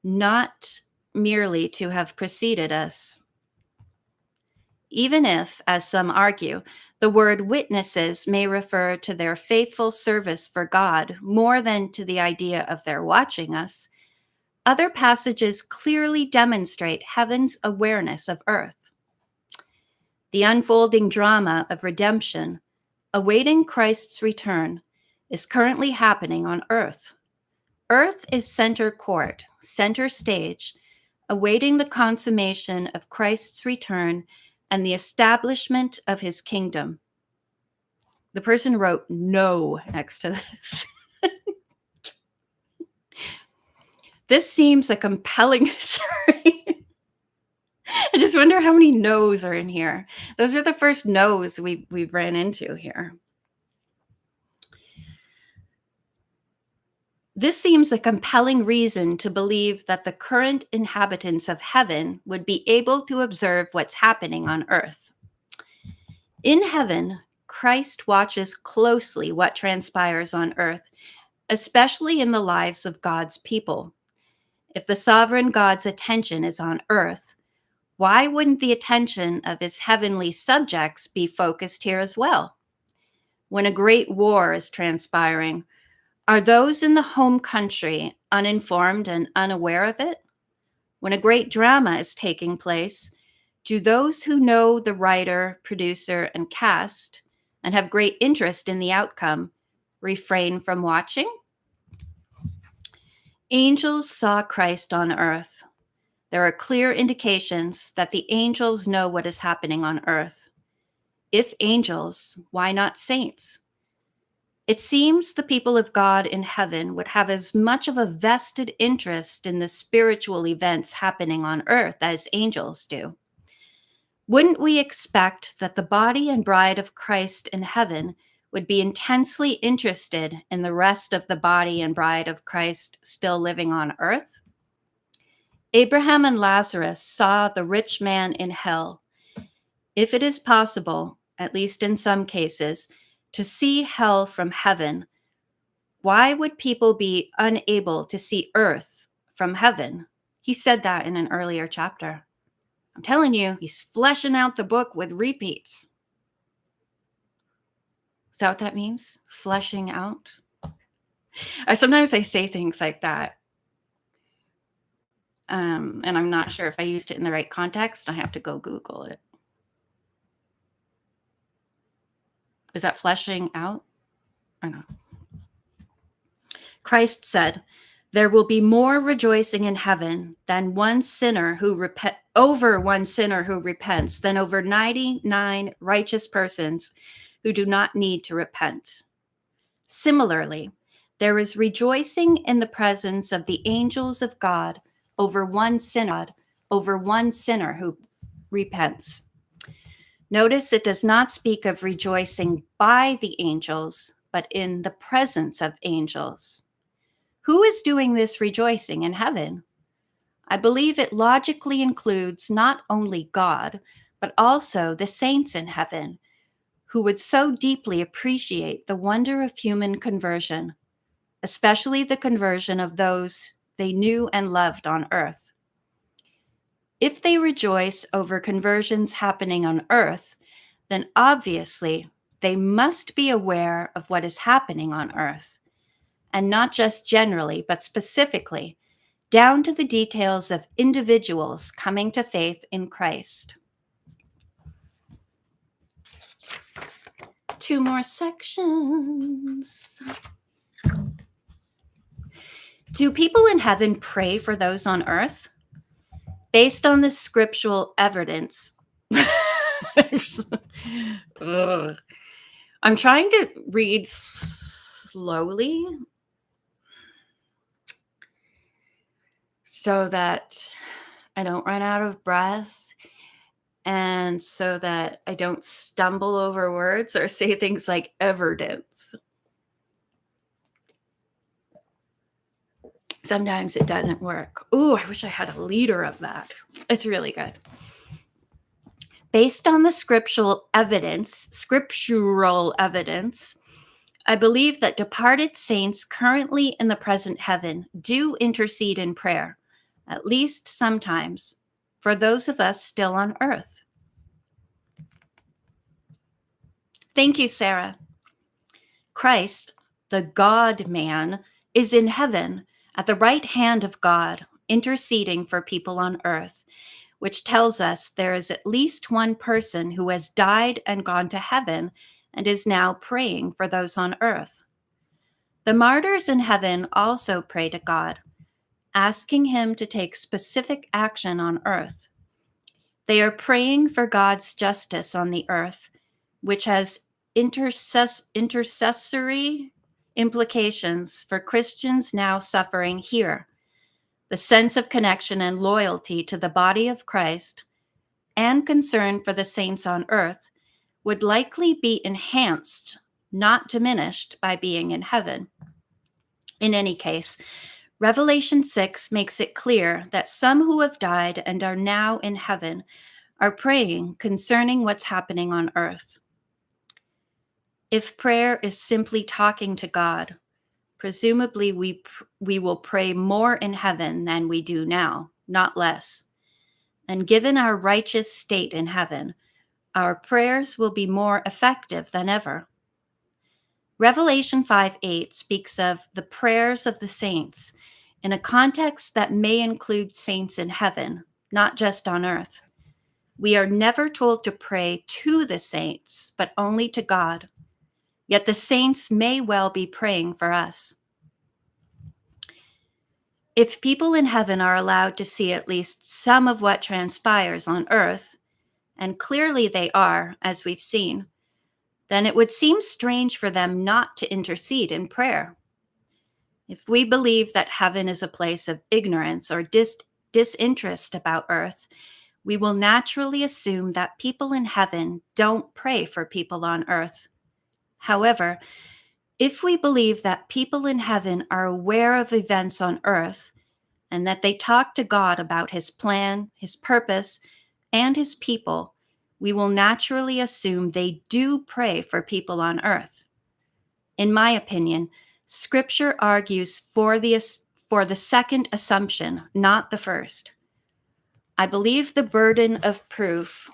A: not merely to have preceded us. Even if, as some argue, the word witnesses may refer to their faithful service for God more than to the idea of their watching us, other passages clearly demonstrate heaven's awareness of earth. The unfolding drama of redemption, awaiting Christ's return, is currently happening on earth. Earth is center court, center stage, awaiting the consummation of Christ's return and the establishment of his kingdom. The person wrote no next to this. This seems a compelling story. I just wonder how many no's are in here. Those are the first no's we ran into here. This seems a compelling reason to believe that the current inhabitants of heaven would be able to observe what's happening on earth. In heaven, Christ watches closely what transpires on earth, especially in the lives of God's people. If the sovereign God's attention is on earth, why wouldn't the attention of his heavenly subjects be focused here as well? When a great war is transpiring, are those in the home country uninformed and unaware of it? When a great drama is taking place, do those who know the writer, producer, and cast and have great interest in the outcome refrain from watching? Angels saw Christ on earth. There are clear indications that the angels know what is happening on earth. If angels, why not saints? It seems the people of God in heaven would have as much of a vested interest in the spiritual events happening on earth as angels do. Wouldn't we expect that the body and bride of Christ in heaven would be intensely interested in the rest of the body and bride of Christ still living on earth? Abraham and Lazarus saw the rich man in hell. If it is possible, at least in some cases, to see hell from heaven, why would people be unable to see earth from heaven? He said that in an earlier chapter. I'm telling you, he's fleshing out the book with repeats. Is that what that means? Fleshing out? Sometimes I say things like that. And I'm not sure if I used it in the right context. I have to go Google it. Is that fleshing out or not? Christ said, "There will be more rejoicing in heaven than one sinner who over one sinner who repents than over 99 righteous persons who do not need to repent." Similarly, there is rejoicing in the presence of the angels of God over one sinner who repents. Notice it does not speak of rejoicing by the angels, but in the presence of angels. Who is doing this rejoicing in heaven? I believe it logically includes not only God, but also the saints in heaven, who would so deeply appreciate the wonder of human conversion, especially the conversion of those they knew and loved on earth. If they rejoice over conversions happening on earth, then obviously they must be aware of what is happening on earth, and not just generally, but specifically, down to the details of individuals coming to faith in Christ. 2 more sections. Do people in heaven pray for those on earth? Based on the scriptural evidence, I'm trying to read slowly so that I don't run out of breath and so that I don't stumble over words or say things like evidence. Sometimes it doesn't work. Ooh, I wish I had a liter of that. It's really good. Based on the scriptural evidence, I believe that departed saints currently in the present heaven do intercede in prayer, at least sometimes, for those of us still on earth. Thank you, Sarah. Christ, the God-man, is in heaven at the right hand of God, interceding for people on earth, which tells us there is at least one person who has died and gone to heaven and is now praying for those on earth. The martyrs in heaven also pray to God, asking him to take specific action on earth. They are praying for God's justice on the earth, which has intercessory implications for Christians now suffering here. The sense of connection and loyalty to the body of Christ and concern for the saints on earth would likely be enhanced, not diminished, by being in heaven. In any case, Revelation 6 makes it clear that some who have died and are now in heaven are praying concerning what's happening on earth. If prayer is simply talking to God, presumably we will pray more in heaven than we do now, not less. And given our righteous state in heaven, our prayers will be more effective than ever. Revelation 5:8 speaks of the prayers of the saints in a context that may include saints in heaven, not just on earth. We are never told to pray to the saints, but only to God. Yet the saints may well be praying for us. If people in heaven are allowed to see at least some of what transpires on earth, and clearly they are, as we've seen, then it would seem strange for them not to intercede in prayer. If we believe that heaven is a place of ignorance or disinterest about earth, we will naturally assume that people in heaven don't pray for people on earth. However, if we believe that people in heaven are aware of events on earth and that they talk to God about his plan, his purpose, and his people, we will naturally assume they do pray for people on earth. In my opinion, Scripture argues for the second assumption, not the first. I believe the burden of proof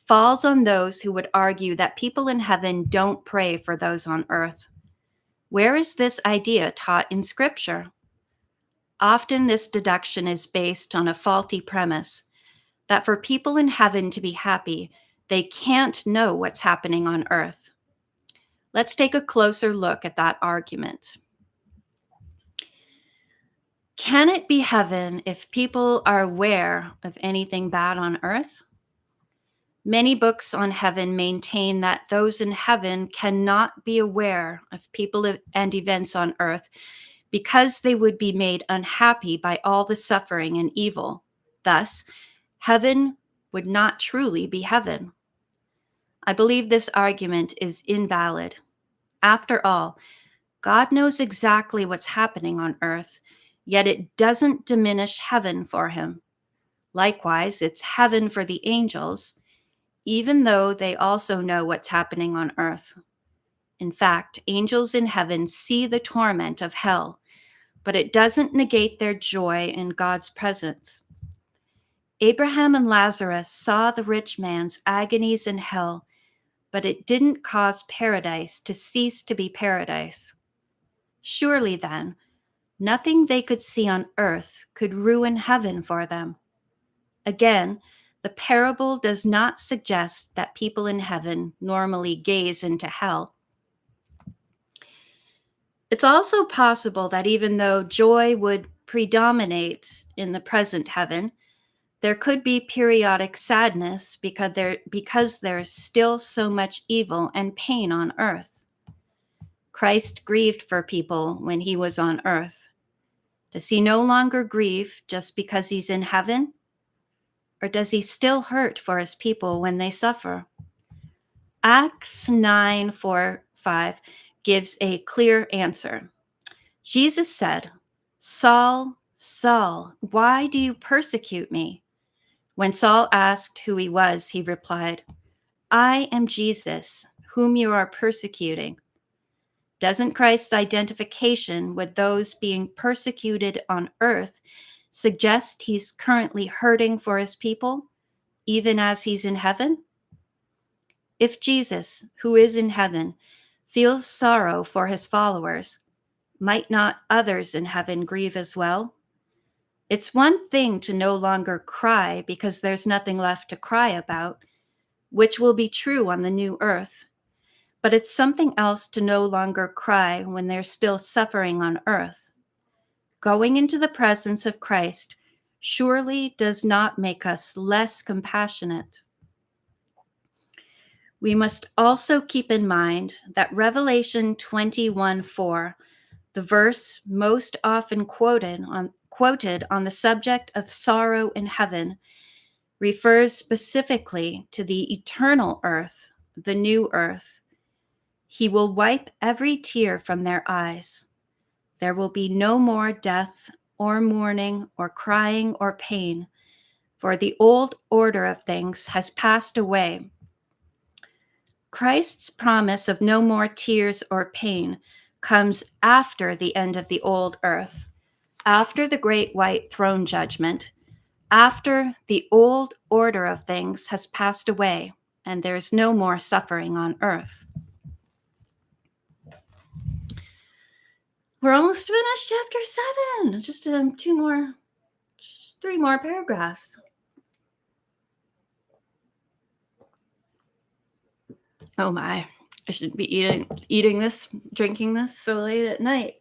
A: falls on those who would argue that people in heaven don't pray for those on earth. Where is this idea taught in Scripture? Often this deduction is based on a faulty premise that for people in heaven to be happy, they can't know what's happening on earth. Let's take a closer look at that argument. Can it be heaven if people are aware of anything bad on earth? Many books on heaven maintain that those in heaven cannot be aware of people and events on earth because they would be made unhappy by all the suffering and evil. Thus, heaven would not truly be heaven. I believe this argument is invalid. After all, God knows exactly what's happening on earth, yet it doesn't diminish heaven for him. Likewise, it's heaven for the angels, even though they also know what's happening on earth. In fact, angels in heaven see the torment of hell, but it doesn't negate their joy in God's presence. Abraham and Lazarus saw the rich man's agonies in hell, but it didn't cause paradise to cease to be paradise. Surely then, nothing they could see on earth could ruin heaven for them. Again, the parable does not suggest that people in heaven normally gaze into hell. It's also possible that even though joy would predominate in the present heaven, there could be periodic sadness because there's still so much evil and pain on earth. Christ grieved for people when he was on earth. Does he no longer grieve just because he's in heaven? Or does he still hurt for his people when they suffer? Acts 9:4-5 gives a clear answer. Jesus said, "Saul, Saul, why do you persecute me?" When Saul asked who he was, he replied, "I am Jesus, whom you are persecuting." Doesn't Christ's identification with those being persecuted on earth suggest he's currently hurting for his people, even as he's in heaven? If Jesus, who is in heaven, feels sorrow for his followers, might not others in heaven grieve as well? It's one thing to no longer cry because there's nothing left to cry about, which will be true on the new earth. But it's something else to no longer cry when there's still suffering on earth. Going into the presence of Christ surely does not make us less compassionate. We must also keep in mind that Revelation 21:4, the verse most often quoted on the subject of sorrow in heaven, refers specifically to the eternal earth, the new earth. He will wipe every tear from their eyes. There will be no more death or mourning or crying or pain, for the old order of things has passed away. Christ's promise of no more tears or pain comes after the end of the old earth, after the great white throne judgment, after the old order of things has passed away and there's no more suffering on earth. We're almost finished chapter 7. Just three more paragraphs. Oh my, I shouldn't be eating this, drinking this so late at night.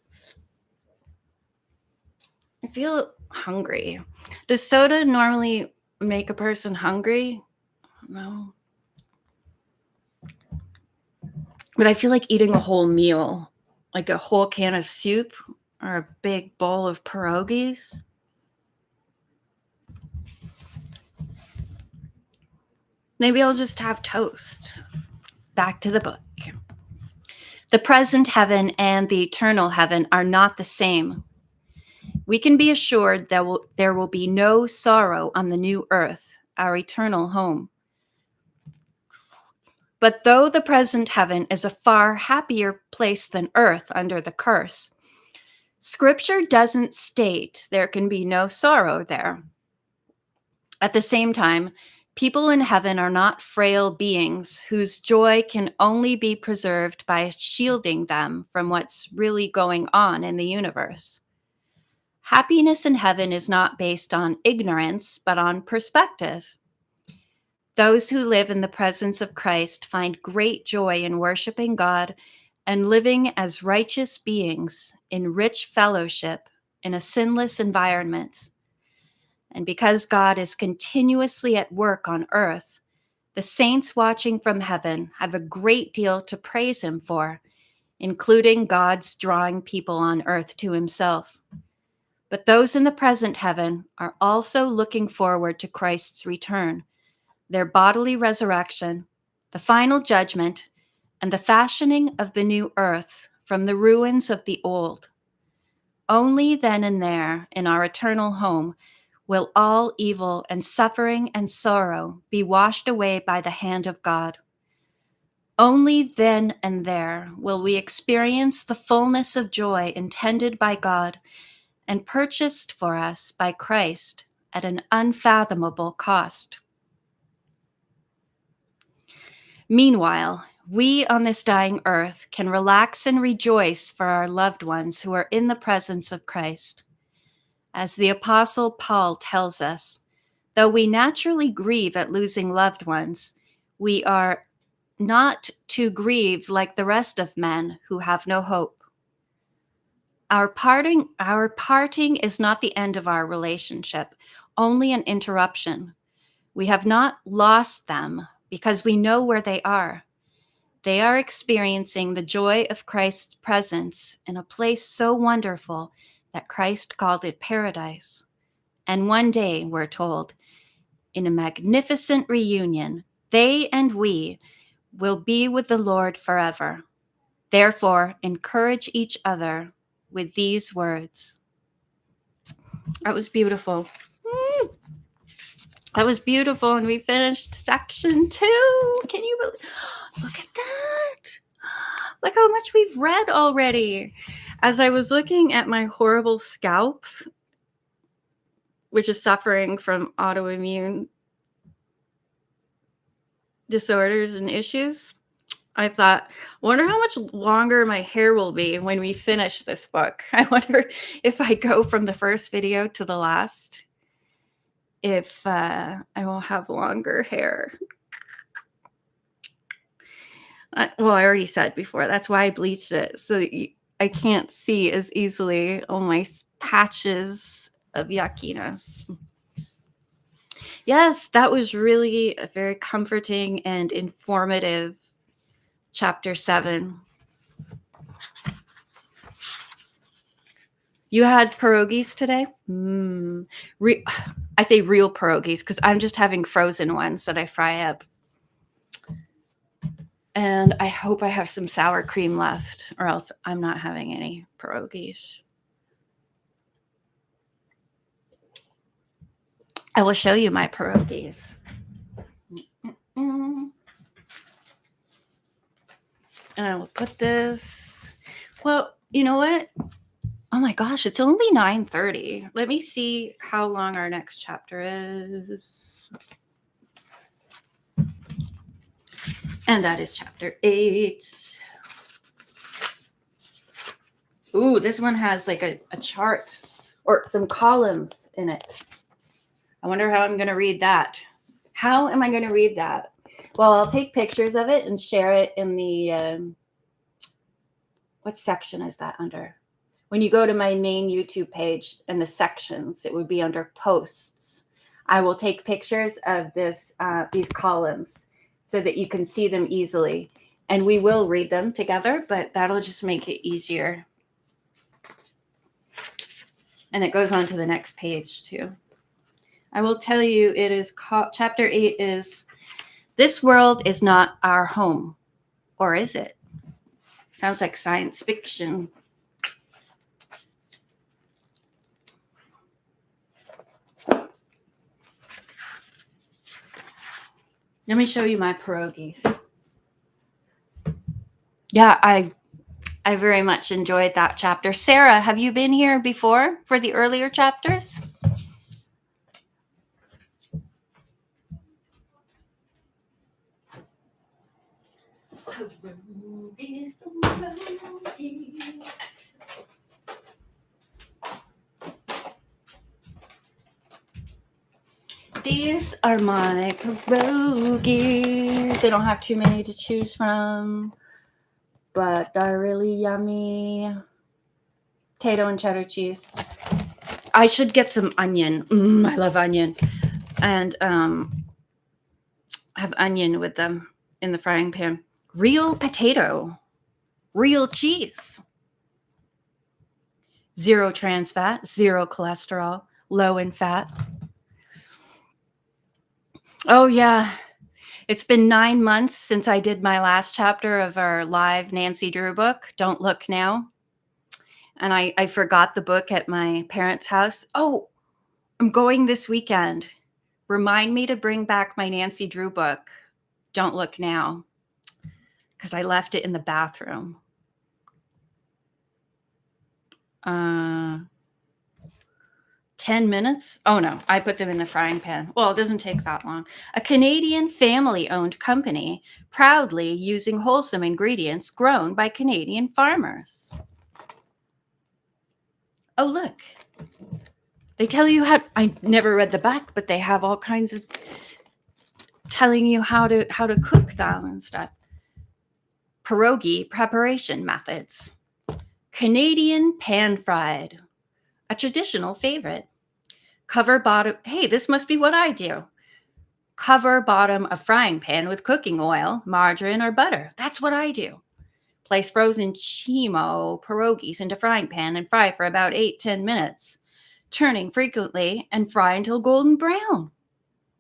A: I feel hungry. Does soda normally make a person hungry? No. But I feel like eating a whole meal, like a whole can of soup or a big bowl of pierogies. Maybe I'll just have toast. Back to the book. The present heaven and the eternal heaven are not the same. We can be assured that there will be no sorrow on the new earth, our eternal home. But though the present heaven is a far happier place than earth under the curse, Scripture doesn't state there can be no sorrow there. At the same time, people in heaven are not frail beings whose joy can only be preserved by shielding them from what's really going on in the universe. Happiness in heaven is not based on ignorance, but on perspective. Those who live in the presence of Christ find great joy in worshiping God and living as righteous beings in rich fellowship in a sinless environment. And because God is continuously at work on earth, the saints watching from heaven have a great deal to praise Him for, including God's drawing people on earth to Himself. But those in the present heaven are also looking forward to Christ's return, their bodily resurrection, the final judgment, and the fashioning of the new earth from the ruins of the old. Only then and there, in our eternal home, will all evil and suffering and sorrow be washed away by the hand of God. Only then and there will we experience the fullness of joy intended by God and purchased for us by Christ at an unfathomable cost. Meanwhile, we on this dying earth can relax and rejoice for our loved ones who are in the presence of Christ. As the Apostle Paul tells us, though we naturally grieve at losing loved ones, we are not to grieve like the rest of men who have no hope. Our parting is not the end of our relationship, only an interruption. We have not lost them because we know where they are. They are experiencing the joy of Christ's presence in a place so wonderful that Christ called it paradise. And one day, we're told, in a magnificent reunion, they and we will be with the Lord forever. Therefore, encourage each other with these words. That was beautiful. That was beautiful, and we finished section 2. Can you look at that? Look how much we've read already. As I was looking at my horrible scalp, which is suffering from autoimmune disorders and issues, I thought, I wonder how much longer my hair will be when we finish this book. I wonder if I go from the first video to the last, if I will have longer hair. I already said before, that's why I bleached it, so that I can't see as easily all my patches of yuckiness. Yes, that was really a very comforting and informative chapter 7. You had pierogies today? I say real pierogies because I'm just having frozen ones that I fry up. And I hope I have some sour cream left, or else I'm not having any pierogies. I will show you my pierogies. And I will put this. Well, you know what? Oh my gosh, it's only 9:30. Let me see how long our next chapter is. And that is chapter 8. Ooh, this one has like a chart or some columns in it. I wonder how I'm going to read that. How am I going to read that? Well, I'll take pictures of it and share it in the, what section is that under? When you go to my main YouTube page and the sections, it would be under posts. I will take pictures of these columns so that you can see them easily. And we will read them together, but that'll just make it easier. And it goes on to the next page too. I will tell you, it is chapter 8 is, this world is not our home. Or is it? Sounds like science fiction. Let me show you my pierogies. Yeah, I very much enjoyed that chapter. Sarah, have you been here before for the earlier chapters? These are my pierogies. They don't have too many to choose from, but they're really yummy. Potato and cheddar cheese. I should get some onion. I love onion. And have onion with them in the frying pan. Real potato. Real cheese. 0 trans fat, 0 cholesterol, low in fat. Oh, yeah. It's been 9 months since I did my last chapter of our live Nancy Drew book, Don't Look Now. And I forgot the book at my parents' house. Oh, I'm going this weekend. Remind me to bring back my Nancy Drew book, Don't Look Now, because I left it in the bathroom. 10 minutes? Oh, no, I put them in the frying pan. Well, it doesn't take that long. A Canadian family-owned company proudly using wholesome ingredients grown by Canadian farmers. Oh, look. They tell you how, I never read the back, but they have all kinds of telling you how to cook them and stuff. Pierogi preparation methods. Canadian pan-fried, a traditional favorite. Cover bottom, hey, this must be what I do. Cover bottom of frying pan with cooking oil, margarine, or butter. That's what I do. Place frozen chimo pierogies into frying pan and fry for about 8-10 minutes, turning frequently and fry until golden brown.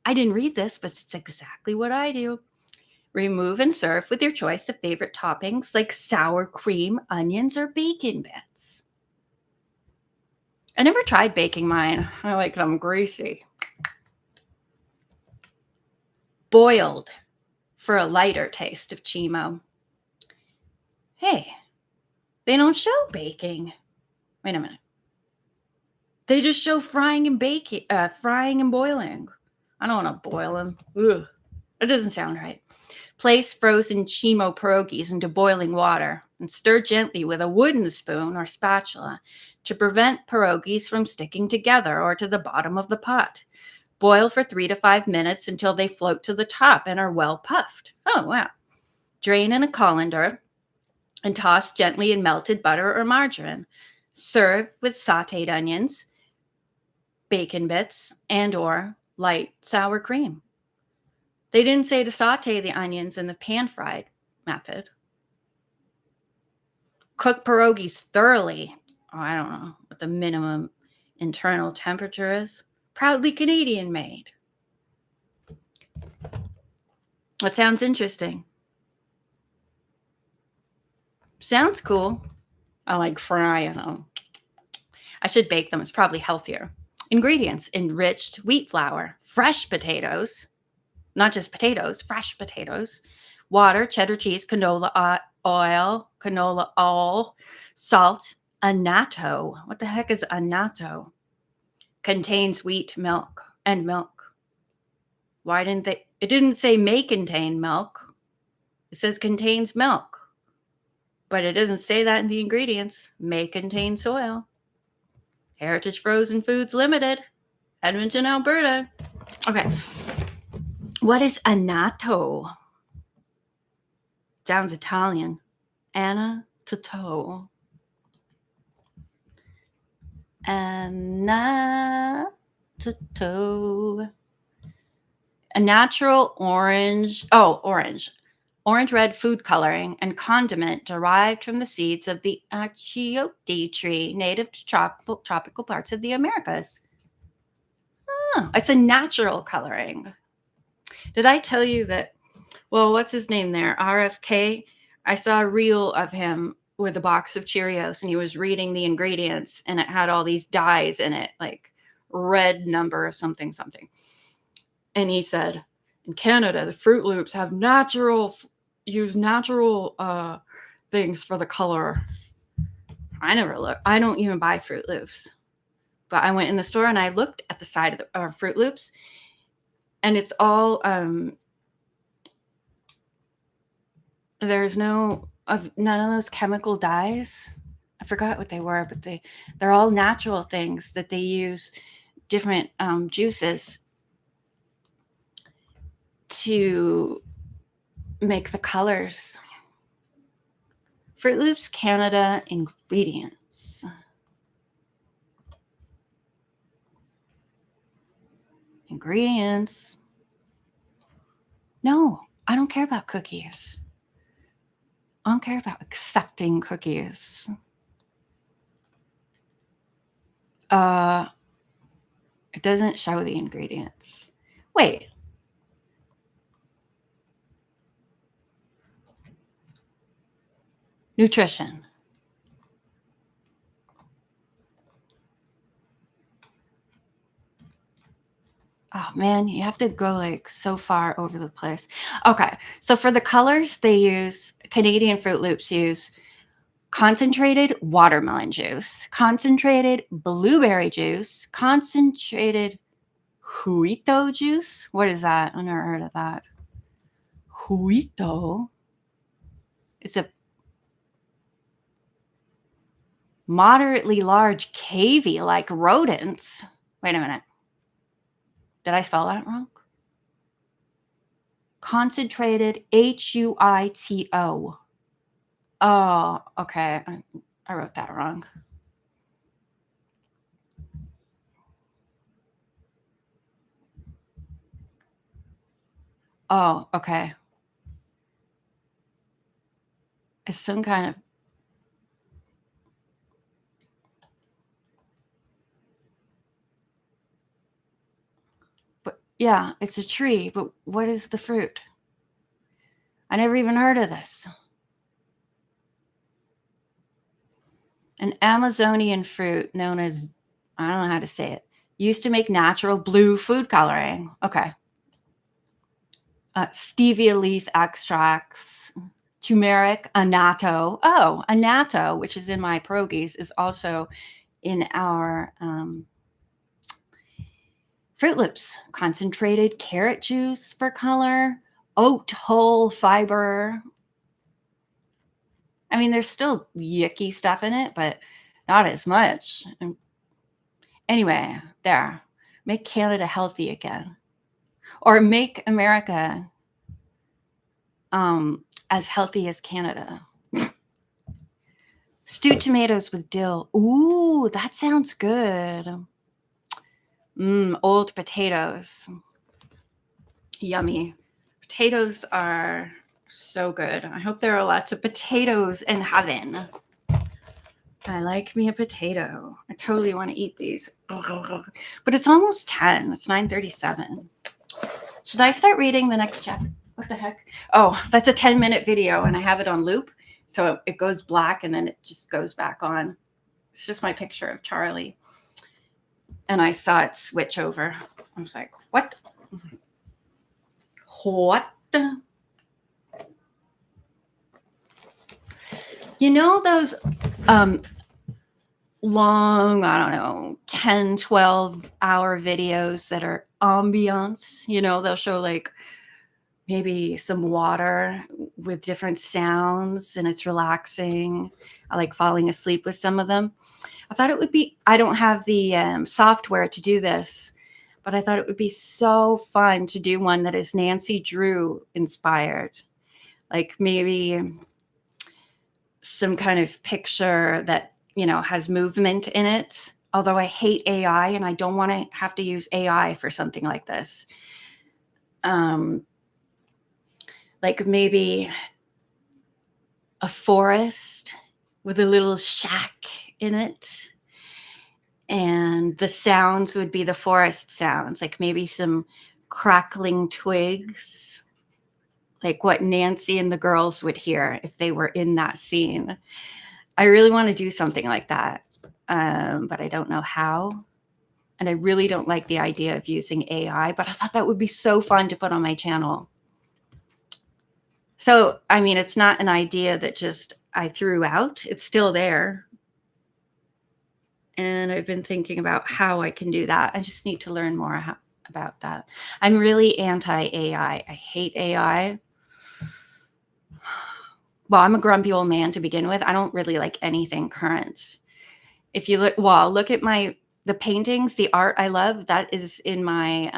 A: I didn't read this, but it's exactly what I do. Remove and serve with your choice of favorite toppings like sour cream, onions, or bacon bits. I never tried baking mine. I like them greasy. Boiled for a lighter taste of chimo. Hey, they don't show baking. Wait a minute. They just show frying and baking, frying and boiling. I don't want to boil them. Ugh. It doesn't sound right. Place frozen chimo pierogies into boiling water and stir gently with a wooden spoon or spatula to prevent pierogies from sticking together or to the bottom of the pot. Boil for 3 to 5 minutes until they float to the top and are well puffed. Oh, wow. Drain in a colander and toss gently in melted butter or margarine. Serve with sauteed onions, bacon bits, and or light sour cream. They didn't say to saute the onions in the pan-fried method. Cook pierogies thoroughly. Oh, I don't know what the minimum internal temperature is. Proudly Canadian made. That sounds interesting. Sounds cool. I like frying them. I should bake them. It's probably healthier. Ingredients: enriched wheat flour, fresh potatoes, not just potatoes, fresh potatoes, water, cheddar cheese, canola oil, salt, annatto. What the heck is annatto? Contains wheat milk and milk. Why didn't they? It didn't say may contain milk. It says contains milk. But it doesn't say that in the ingredients. May contain soil. Heritage Frozen Foods Limited, Edmonton, Alberta. Okay. What is annatto? Sounds Italian. Anna Toto. Annatto. A natural orange. Oh, orange. Orange-red food coloring and condiment derived from the seeds of the achiote tree, native to tropical parts of the Americas. Oh, it's a natural coloring. Did I tell you that? Well, what's his name there? RFK. I saw a reel of him with a box of Cheerios, and he was reading the ingredients, and it had all these dyes in it, like red number something something. And he said, in Canada, the Fruit Loops have use natural things for the color. I never look. I don't even buy Fruit Loops, but I went in the store and I looked at the side of the Fruit Loops, and it's all there's none of those chemical dyes. I forgot what they were, but they're all natural things that they use different juices to make the colors. Fruit Loops Canada ingredients. Ingredients. No, I don't care about cookies. I don't care about accepting cookies. It doesn't show the ingredients. Wait. Nutrition. Oh man, you have to go like so far over the place. Okay, so for the colors, they use Canadian Fruit Loops use concentrated watermelon juice, concentrated blueberry juice, concentrated huito juice. What is that? I've never heard of that. Huito. It's a moderately large cavy like rodents. Wait a minute. Did I spell that wrong? Concentrated HUITO. Oh, okay. I wrote that wrong. Oh, okay. It's some kind of. But yeah, it's a tree. But what is the fruit? I never even heard of this. An Amazonian fruit known as, I don't know how to say it, used to make natural blue food coloring. Okay. Stevia leaf extracts, turmeric, annatto. Oh, annatto, which is in my Perogis, is also in our Fruit Loops. Concentrated carrot juice for color, oat hull fiber. I mean, there's still yucky stuff in it, but not as much. Anyway, there. Make Canada healthy again. Or make America as healthy as Canada. Stewed tomatoes with dill. Ooh, that sounds good. Old potatoes. Yummy. Potatoes are so good. I hope there are lots of potatoes in heaven. I like me a potato. I totally want to eat these. But it's almost 10. It's 9:37. Should I start reading the next chapter? What the heck? Oh, that's a 10-minute video, and I have it on loop. So it goes black, and then it just goes back on. It's just my picture of Charlie. And I saw it switch over. I was like, what? What? You know those long, I don't know, 10, 12-hour videos that are ambiance? You know, they'll show like maybe some water with different sounds, and it's relaxing. I like falling asleep with some of them. I thought it would be, I don't have the software to do this, but I thought it would be so fun to do one that is Nancy Drew inspired. Like maybe some kind of picture that, has movement in it. Although I hate AI and I don't want to have to use AI for something like this. Like maybe a forest with a little shack in it. And the sounds would be the forest sounds, like maybe some crackling twigs, like what Nancy and the girls would hear if they were in that scene. I really want to do something like that, but I don't know how. And I really don't like the idea of using AI, but I thought that would be so fun to put on my channel. So, I mean, it's not an idea that just I threw out. It's still there. And I've been thinking about how I can do that. I just need to learn more about that. I'm really anti-AI. I hate AI. Well, I'm a grumpy old man to begin with. I don't really like anything current. If you look at the paintings, the art I love, that is in my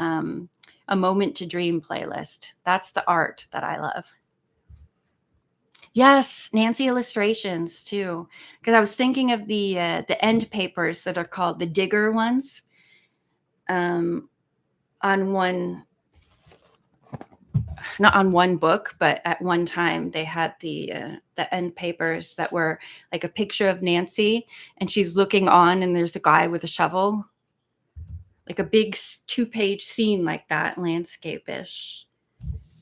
A: A Moment to Dream playlist. That's the art that I love. Yes, Nancy illustrations too. Because I was thinking of the end papers that are called the digger ones. On one, not on one book, but at one time they had the end papers that were like a picture of Nancy, and she's looking on, and there's a guy with a shovel, like a big 2-page scene like that, landscape-ish.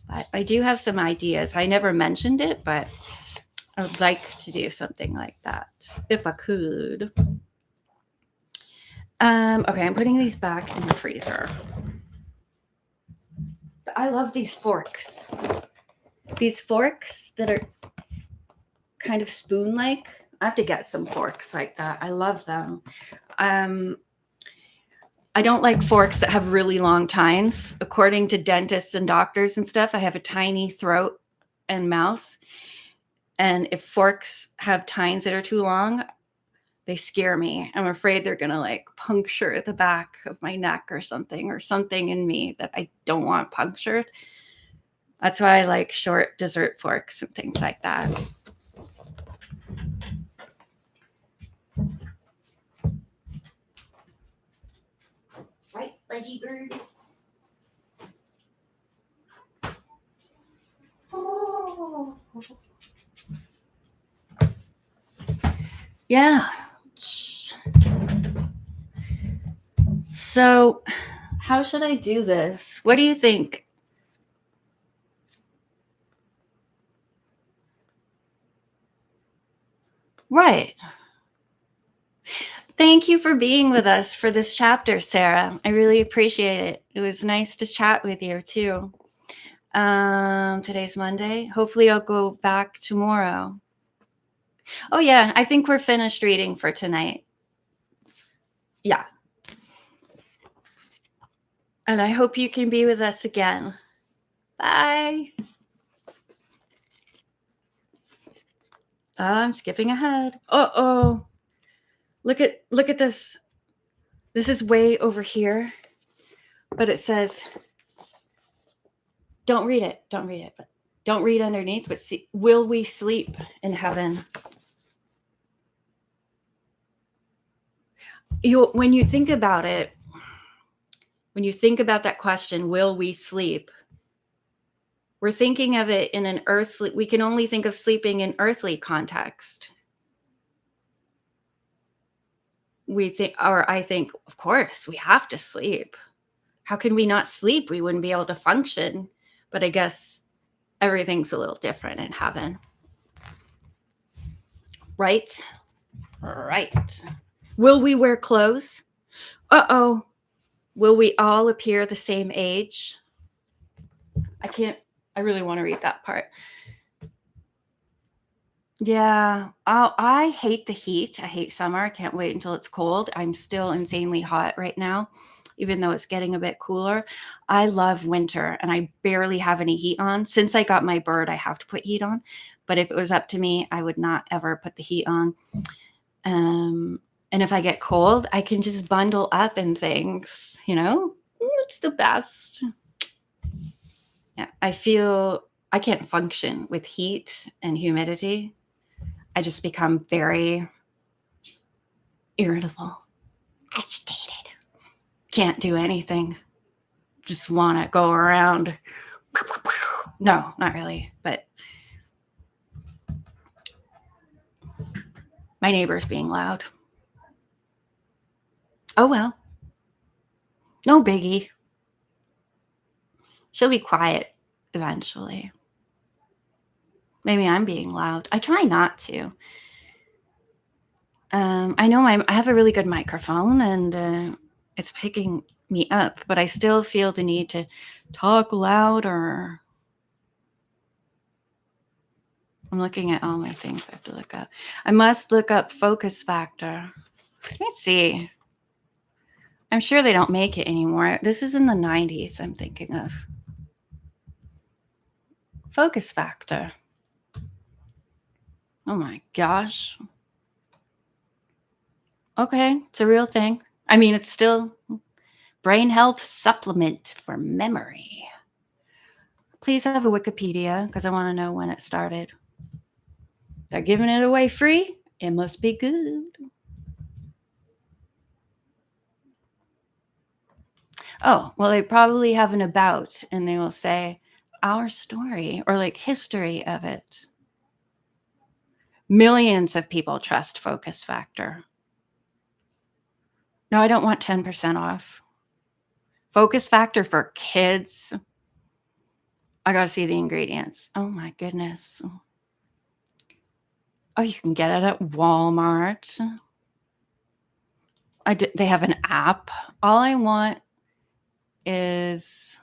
A: But I do have some ideas. I never mentioned it, but I would like to do something like that if I could. Okay, I'm putting these back in the freezer. I love these forks. These forks that are kind of spoon-like. I have to get some forks like that. I love them. I don't like forks that have really long tines. According to dentists and doctors and stuff, I have a tiny throat and mouth. And if forks have tines that are too long, they scare me. I'm afraid they're going to like puncture the back of my neck or something in me that I don't want punctured. That's why I like short dessert forks and things like that. Right, Leggy Bird? Oh. Yeah. So, how should I do this? What do you think? Right. Thank you for being with us for this chapter, Sarah. I really appreciate it. It was nice to chat with you too. Today's Monday. Hopefully I'll go back tomorrow. Oh yeah, I think we're finished reading for tonight. Yeah. And I hope you can be with us again. Bye. I'm skipping ahead. Uh-oh. Look at this. This is way over here. But it says, don't read it. Don't read it. But don't read underneath. But see, will we sleep in heaven? When you think about it, when you think about that question, will we sleep? We're thinking of it in an earthly, we can only think of sleeping in earthly context. I think, of course, we have to sleep. How can we not sleep? We wouldn't be able to function. But I guess everything's a little different in heaven. Right? Right. Will we wear clothes? Uh-oh. Will we all appear the same age? I really want to read that part. Yeah. I hate the heat. I hate summer. I can't wait until it's cold. I'm still insanely hot right now. even though it's getting a bit cooler. I love winter and I barely have any heat on. Since I got my bird, I have to put heat on. But if it was up to me, I would not ever put the heat on. And if I get cold, I can just bundle up in things, you know? It's the best. Yeah, I feel I can't function with heat and humidity. I just become very irritable, agitated. Can't do anything. Just want to go around. No, not really, but my neighbor's being loud. Oh well. No biggie. She'll be quiet eventually. Maybe I'm being loud. I try not to. I know I have a really good microphone and it's picking me up, but I still feel the need to talk louder. I'm looking at all my things I have to look up. I must look up focus factor. Let me see. I'm sure they don't make it anymore. This is in the 90s, I'm thinking of. Focus factor. Oh my gosh. Okay, it's a real thing. I mean, it's still brain health supplement for memory. Please have a Wikipedia because I want to know when it started. They're giving it away free. It must be good. Oh, well, they probably have an about and they will say our story or like history of it. Millions of people trust Focus Factor. No, I don't want 10% off. Focus Factor for kids. I got to see the ingredients. Oh my goodness. Oh, you can get it at Walmart. They have an app. All I want is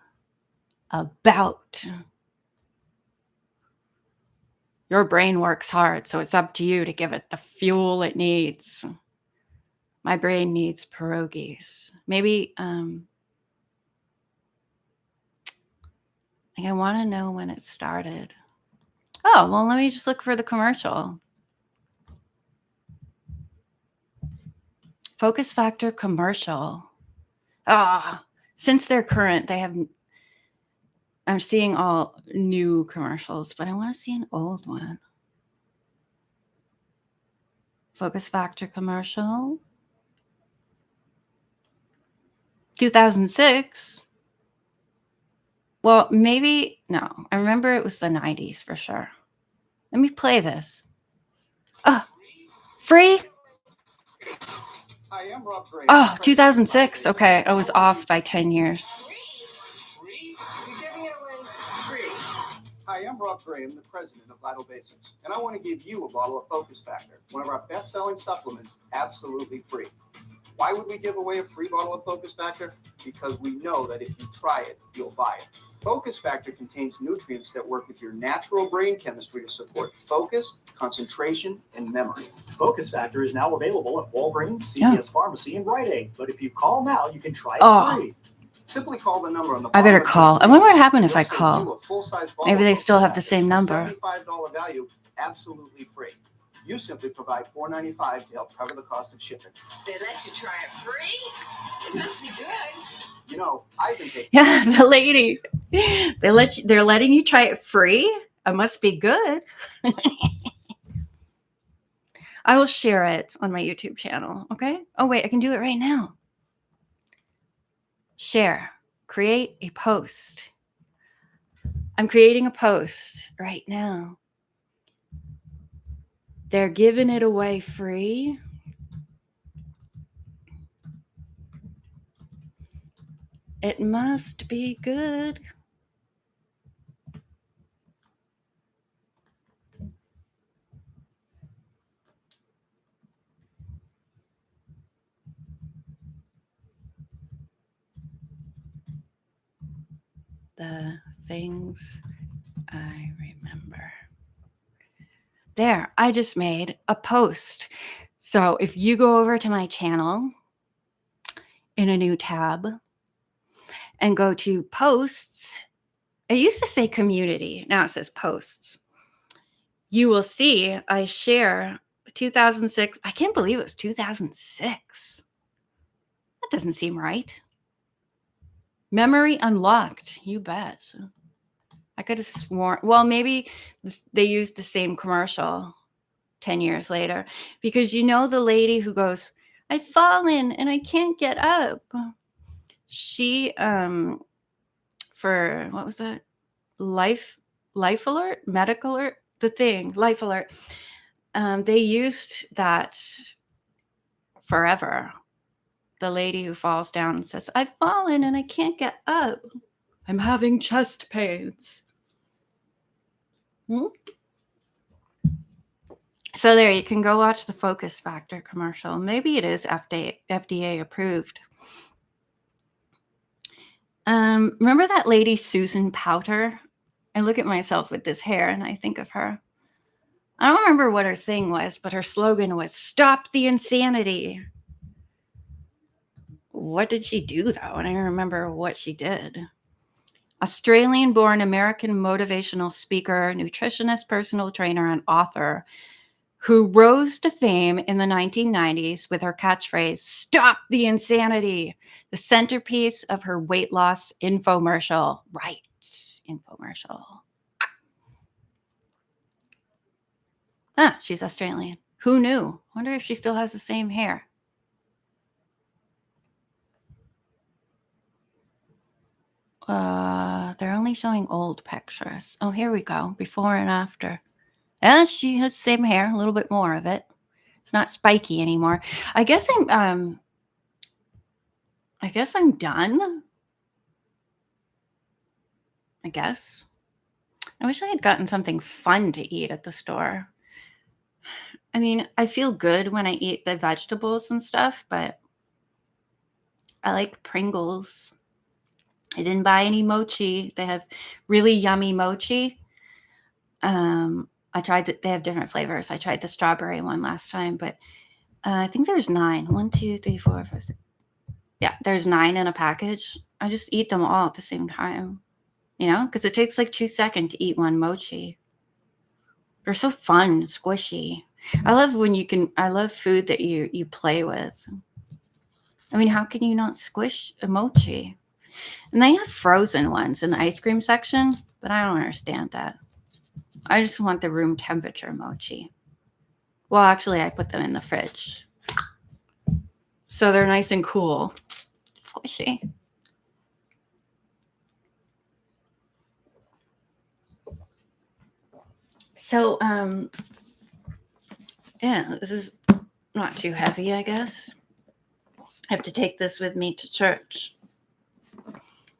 A: about. Your brain works hard, so it's up to you to give it the fuel it needs. My brain needs Perogis. Maybe, I want to know when it started. Oh, well, let me just look for the commercial. Focus Factor commercial. Since they're current, I'm seeing all new commercials, but I want to see an old one. Focus Factor commercial. 2006. Well, maybe, no. I remember it was the 90s for sure. Let me play this. Free? Oh, 2006. Okay, I was off by 10 years.
B: Hi, I'm Rob Graham, the president of Vital Basics, and I want to give you a bottle of Focus Factor, one of our best-selling supplements, absolutely free. Why would we give away a free bottle of Focus Factor? Because we know that if you try it, you'll buy it. Focus Factor contains nutrients that work with your natural brain chemistry to support focus, concentration, and memory.
C: Focus Factor is now available at Walgreens, CVS Pharmacy, and Rite Aid. But if you call now, you can try it free.
B: Simply call the number on the
A: I better call. I wonder what happened if I call. Maybe they still have the same number.
B: $75 value, absolutely free. You simply provide $4.95 to help cover the cost of shipping.
D: They let you try it free? It must be good.
B: You know, I've been taking...
A: Yeah, the lady. They're letting you try it free? It must be good. I will share it on my YouTube channel, okay? Oh, wait, I can do it right now. Share. Create a post. I'm creating a post right now. They're giving it away free. It must be good. The things I remember. There, I just made a post. So if you go over to my channel in a new tab, and go to posts, it used to say community. Now it says posts. You will see I share 2006. I can't believe it was 2006. That doesn't seem right. Memory unlocked. You bet. I could have sworn. Well, maybe they used the same commercial 10 years later, because you know the lady who goes, I've fallen and I can't get up. She, for what was that? Life alert, medical alert, the thing, life alert. They used that forever. The lady who falls down and says, I've fallen and I can't get up. I'm having chest pains. So there, you can go watch the Focus Factor commercial. Maybe it is FDA approved. Remember that lady, Susan Powter? I look at myself with this hair and I think of her. I don't remember what her thing was, but her slogan was, stop the insanity. What did she do, though? I don't remember what she did. Australian-born American motivational speaker, nutritionist, personal trainer, and author who rose to fame in the 1990s with her catchphrase, stop the insanity, the centerpiece of her weight loss infomercial. Right, infomercial. Ah, she's Australian. Who knew? Wonder if she still has the same hair. They're only showing old pictures. Oh, here we go. Before and after. And she has the same hair, a little bit more of it. It's not spiky anymore. I guess I'm done. I guess. I wish I had gotten something fun to eat at the store. I mean, I feel good when I eat the vegetables and stuff, but I like Pringles. I didn't buy any mochi. They have really yummy mochi. I tried they have different flavors. I tried the strawberry one last time, but I think there's 9. 1, 2, 3, 4, 5, 6. Yeah, there's 9 in a package. I just eat them all at the same time, you know, because it takes like 2 seconds to eat one mochi. They're so fun, squishy. I love food that you play with. I mean, how can you not squish a mochi? And they have frozen ones in the ice cream section, but I don't understand that. I just want the room temperature mochi. Well, actually, I put them in the fridge. So they're nice and cool. Squishy. So, yeah, this is not too heavy, I guess. I have to take this with me to church.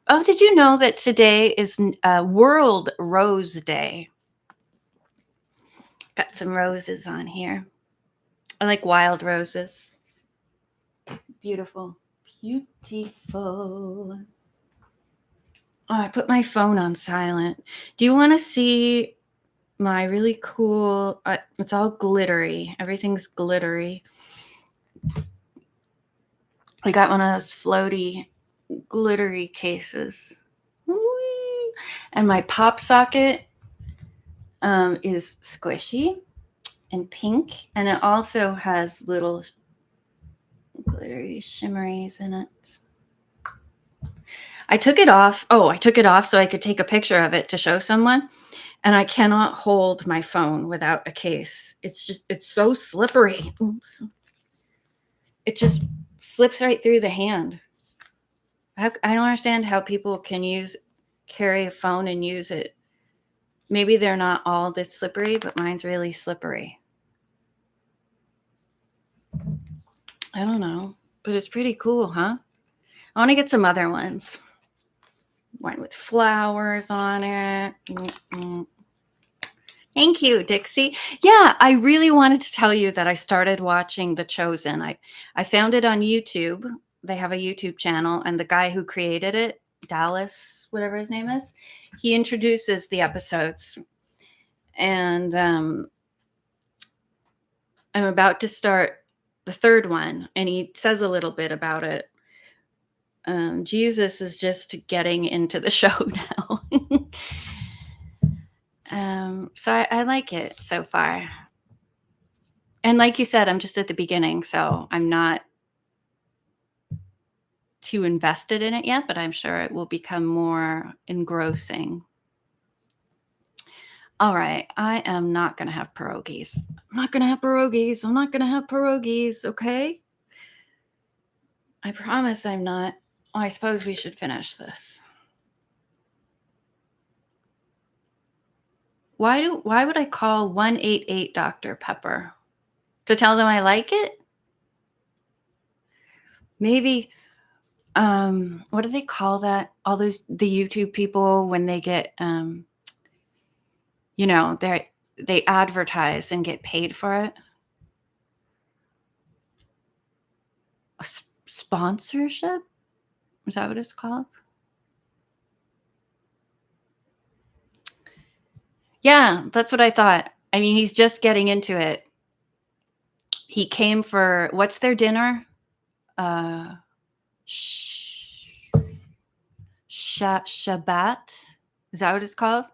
A: Oh, did you know that today is World Rose Day? Got some roses on here. I like wild roses. Beautiful. Beautiful. Oh, I put my phone on silent. Do you want to see my really cool, it's all glittery. Everything's glittery. I got one of those floaty, glittery cases. Whee! And my pop socket is squishy and pink. And it also has little glittery shimmeries in it. I took it off. Oh, I took it off so I could take a picture of it to show someone. And I cannot hold my phone without a case. It's so slippery. Oops. It just slips right through the hand. I don't understand how people can carry a phone and use it. Maybe they're not all this slippery, but mine's really slippery. I don't know, but it's pretty cool, huh? I want to get some other ones. One with flowers on it. Thank you, Dixie. Yeah, I really wanted to tell you that I started watching The Chosen. I found it on YouTube. They have a YouTube channel, and the guy who created it, Dallas, whatever his name is, he introduces the episodes. And I'm about to start the 3rd one, and he says a little bit about it. Jesus is just getting into the show now. So I like it so far. And like you said, I'm just at the beginning, so I'm not too invested in it yet, but I'm sure it will become more engrossing. All right, I am not going to have pierogies. I'm not going to have pierogies. I'm not going to have pierogies, okay? I promise I'm not. Oh, I suppose we should finish this. Why would I call 188 Dr. Pepper? To tell them I like it? Maybe what do they call that? All those the YouTube people when they get they advertise and get paid for it. A sponsorship? Is that what it's called? Yeah, that's what I thought. I mean, he's just getting into it. He came for what's their dinner? Shabbat. Is that what it's called?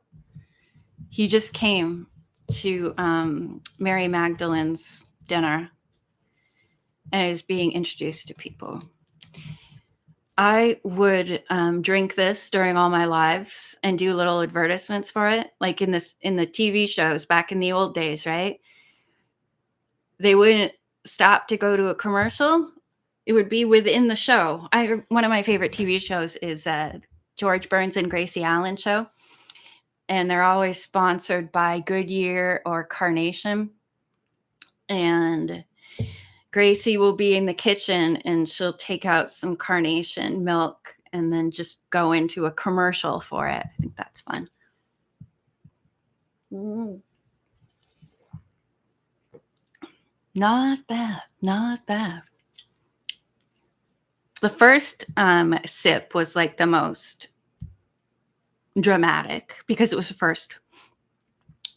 A: He just came to Mary Magdalene's dinner and is being introduced to people. I would drink this during all my lives and do little advertisements for it, like in the TV shows back in the old days, right? They wouldn't stop to go to a commercial. It would be within the show. One of my favorite TV shows is George Burns and Gracie Allen show. And they're always sponsored by Goodyear or Carnation. And Gracie will be in the kitchen and she'll take out some Carnation milk and then just go into a commercial for it. I think that's fun. Not bad. Not bad. The first sip was like the most dramatic because it was the first.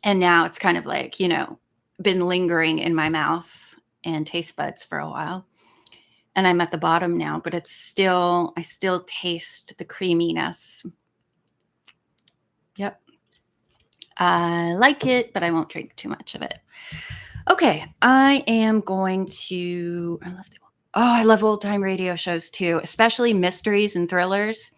A: And now it's kind of like, been lingering in my mouth and taste buds for a while. And I'm at the bottom now, but I still taste the creaminess. Yep. I like it, but I won't drink too much of it. Okay. I am going to, I love old time radio shows too, especially mysteries and thrillers.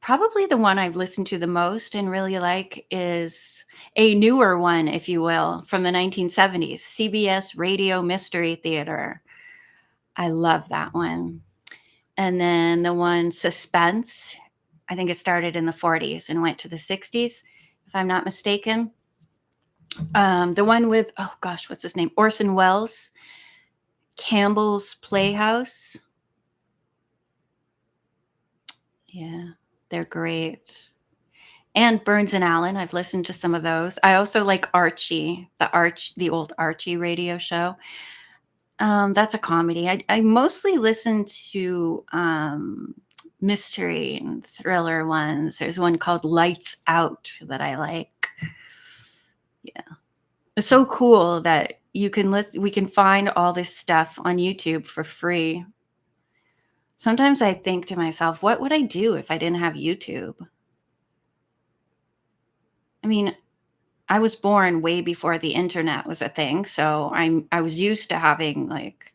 A: Probably the one I've listened to the most and really like is a newer one, if you will, from the 1970s, CBS Radio Mystery Theater. I love that one. And then the one Suspense, I think it started in the 40s and went to the 60s, if I'm not mistaken. The one with, what's his name? Orson Welles, Campbell's Playhouse. Yeah. They're great. And Burns and Allen. I've listened to some of those. I also like Archie, the old Archie radio show. That's a comedy. I mostly listen to mystery and thriller ones. There's one called Lights Out that I like. Yeah. It's so cool that we can find all this stuff on YouTube for free. Sometimes I think to myself, what would I do if I didn't have YouTube? I mean, I was born way before the internet was a thing, so I was used to having like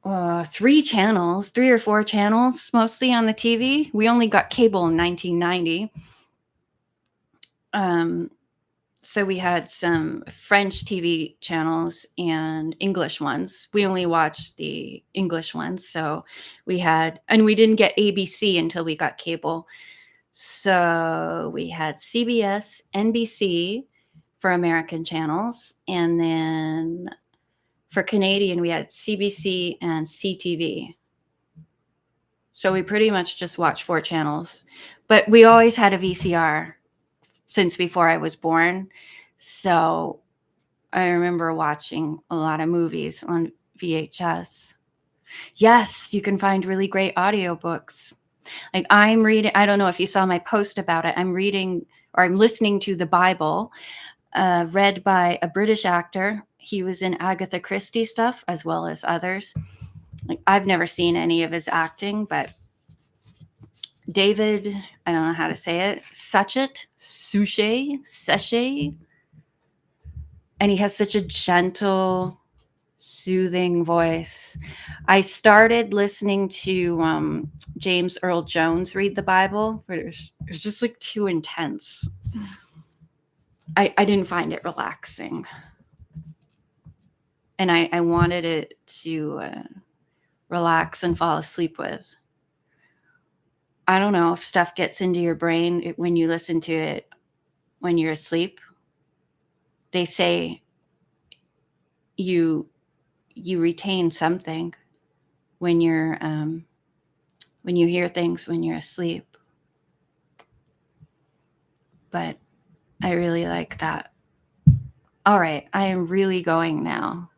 A: 3 or 4 channels, mostly on the TV. We only got cable in 1990. So we had some French TV channels and English ones. We only watched the English ones. So we didn't get ABC until we got cable. So we had CBS, NBC for American channels. And then for Canadian, we had CBC and CTV. So we pretty much just watched 4 channels. But we always had a VCR since before I was born. So I remember watching a lot of movies on VHS. Yes, you can find really great audiobooks. Like I'm reading, I don't know if you saw my post about it. I'm listening to the Bible, read by a British actor he was in Agatha Christie stuff as well as others. Like, I've never seen any of his acting, but David, I don't know how to say it, Suchet, and he has such a gentle, soothing voice. I started listening to James Earl Jones read the Bible, but it was just like too intense. I didn't find it relaxing. And I wanted it to relax and fall asleep with. I don't know if stuff gets into your brain when you listen to it when you're asleep. They say you retain something when you hear things when you're asleep. But I really like that. All right, I am really going now.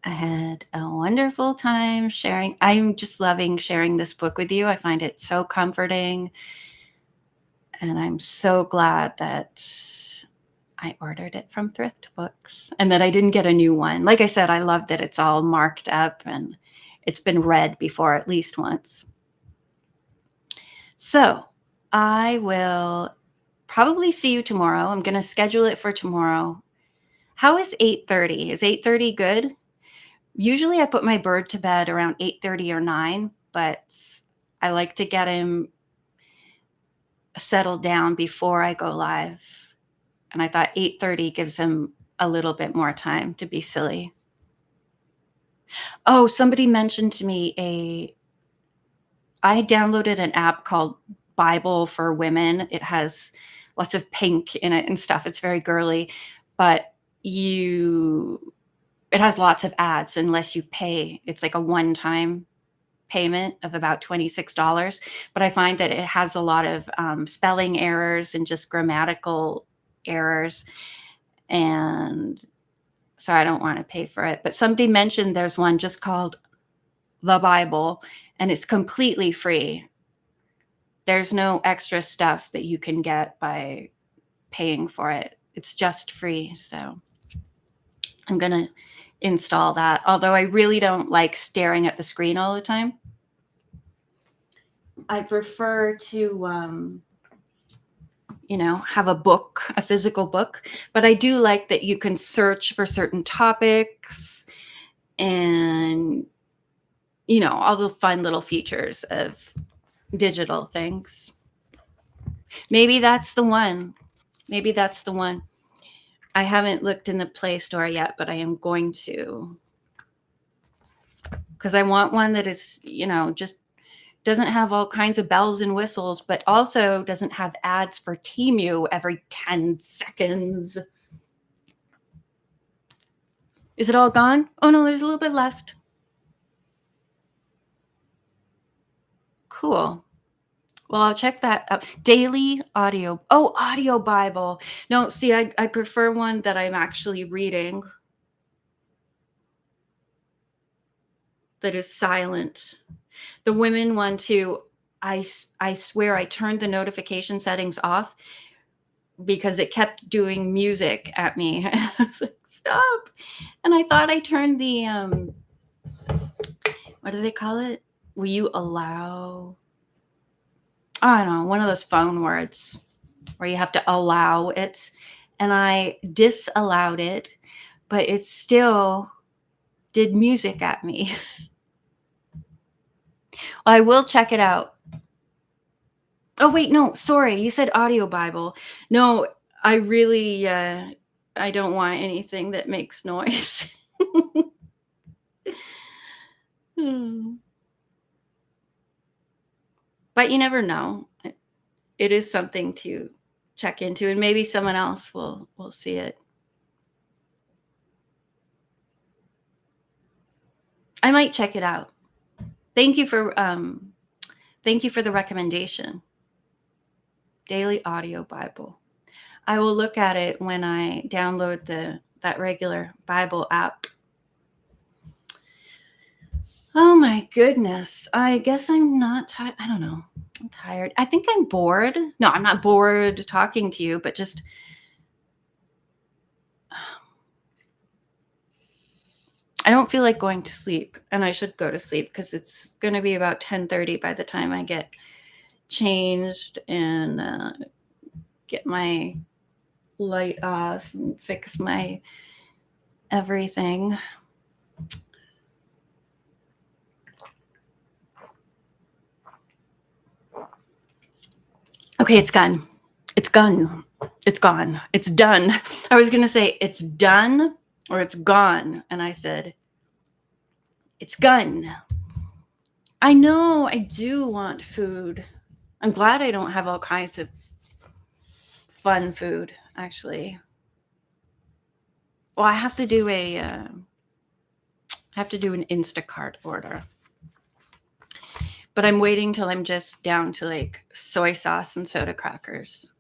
A: I had a wonderful time sharing. I'm just loving sharing this book with you. I find it so comforting. And I'm so glad that I ordered it from Thrift Books and that I didn't get a new one. Like I said, I love that it's all marked up and it's been read before at least once. So I will probably see you tomorrow. I'm going to schedule it for tomorrow. How is 8:30? Is 8:30 good? Usually I put my bird to bed around 8:30 or 9, but I like to get him settled down before I go live. And I thought 8:30 gives him a little bit more time to be silly. Oh, somebody mentioned to me I downloaded an app called Bible for Women. It has lots of pink in it and stuff. It's very girly, but it has lots of ads unless you pay. It's like a one-time payment of about $26. But I find that it has a lot of spelling errors and just grammatical errors. And so I don't want to pay for it. But somebody mentioned there's one just called The Bible, and it's completely free. There's no extra stuff that you can get by paying for it. It's just free. So I'm going to install that. Although I really don't like staring at the screen all the time. I prefer to, have a book, a physical book. But I do like that you can search for certain topics and, all the fun little features of digital things. Maybe that's the one. I haven't looked in the Play Store yet, but I am going to. Because I want one that is, just doesn't have all kinds of bells and whistles, but also doesn't have ads for Temu every 10 seconds. Is it all gone? Oh, no, there's a little bit left. Cool. Well, I'll check that out. Daily audio. Oh, audio Bible. No, see, I prefer one that I'm actually reading that is silent. The women one too, I swear I turned the notification settings off because it kept doing music at me. I was like, stop. And I thought I turned the, what do they call it? Will you allow? I don't know, one of those phone words where you have to allow it. And I disallowed it, but it still did music at me. I will check it out. Oh, wait, no, sorry. You said audio Bible. No, I really, I don't want anything that makes noise. But you never know. It is something to check into, and maybe someone else will see it. I might check it out. Thank you for the recommendation. Daily audio Bible. I will look at it when I download that regular Bible app. Oh my goodness. I guess I'm not tired. I don't know. I'm tired. I think I'm bored. No, I'm not bored talking to you, but just I don't feel like going to sleep, and I should go to sleep because it's going to be about 10:30 by the time I get changed and get my light off and fix my everything. Okay, it's gone. It's gone. It's gone. It's done. I was going to say it's done or it's gone. And I said, it's gone. I know I do want food. I'm glad I don't have all kinds of fun food, actually. Well, I have to do an Instacart order. But I'm waiting till I'm just down to like soy sauce and soda crackers.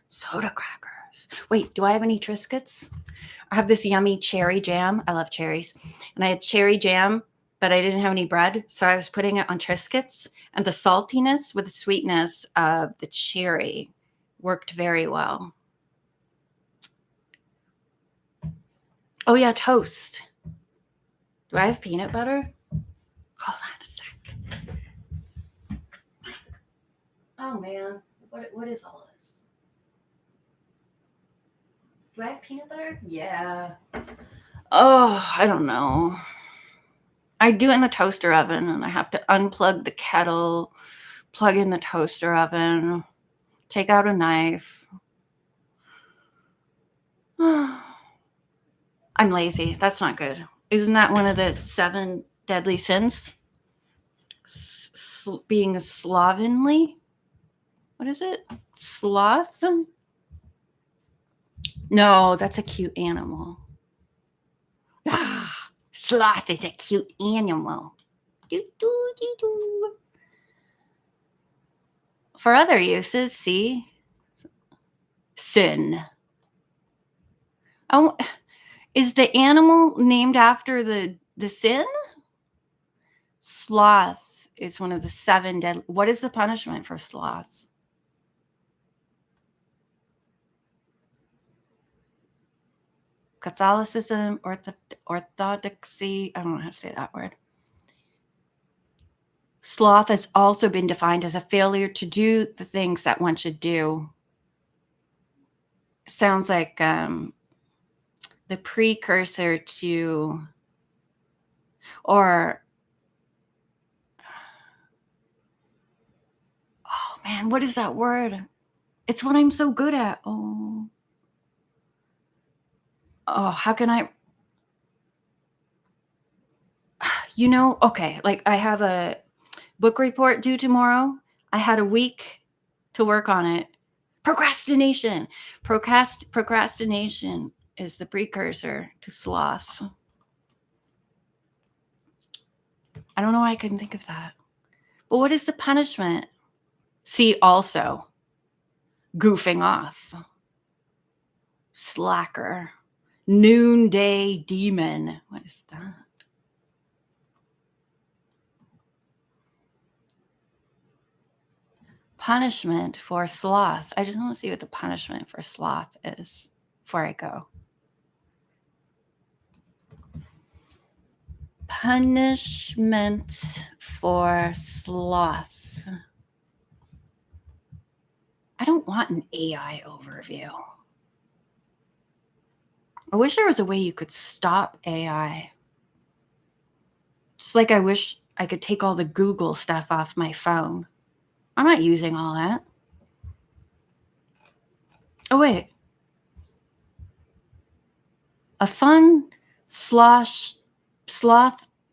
A: Soda crackers. Wait, do I have any Triscuits? I have this yummy cherry jam. I love cherries. And I had cherry jam, but I didn't have any bread. So I was putting it on Triscuits. And the saltiness with the sweetness of the cherry worked very well. Oh, yeah, toast. Do I have peanut butter? Hold on a sec. Oh, man. What is all this? Do I have peanut butter? Yeah. Oh, I don't know. I do it in the toaster oven, and I have to unplug the kettle, plug in the toaster oven, take out a knife. I'm lazy. That's not good. Isn't that one of the 7 deadly sins? Being slovenly? What is it? Sloth? No, that's a cute animal. Sloth is a cute animal. For other uses, see? Sin. Oh, is the animal named after the sin? Sloth is one of the 7 deadly. What is the punishment for sloths? Catholicism, orthodoxy. I don't know how to say that word. Sloth has also been defined as a failure to do the things that one should do. Sounds like the precursor to, or, oh man, what is that word? It's what I'm so good at. Oh, how can I? Okay, like I have a book report due tomorrow. I had a week to work on it. Procrastination. Procrastination is the precursor to sloth. I don't know why I couldn't think of that. But what is the punishment? See, also, goofing off. Slacker. Noonday demon. What is that? Punishment for sloth. I just want to see what the punishment for sloth is before I go. Punishment for sloth. I don't want an AI overview. I wish there was a way you could stop AI. Just like I wish I could take all the Google stuff off my phone. I'm not using all that. Oh, wait. A fun sloth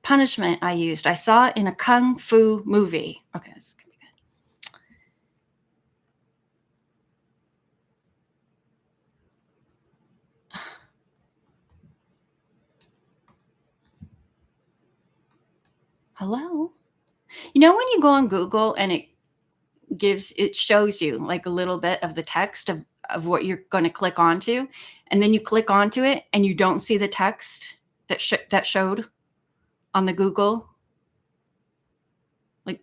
A: punishment I used. I saw it in a kung fu movie. Okay, this is going to be good. Hello? You know when you go on Google and it shows you like a little bit of the text of what you're going to click onto, and then you click onto it and you don't see the text that showed on the Google? Like,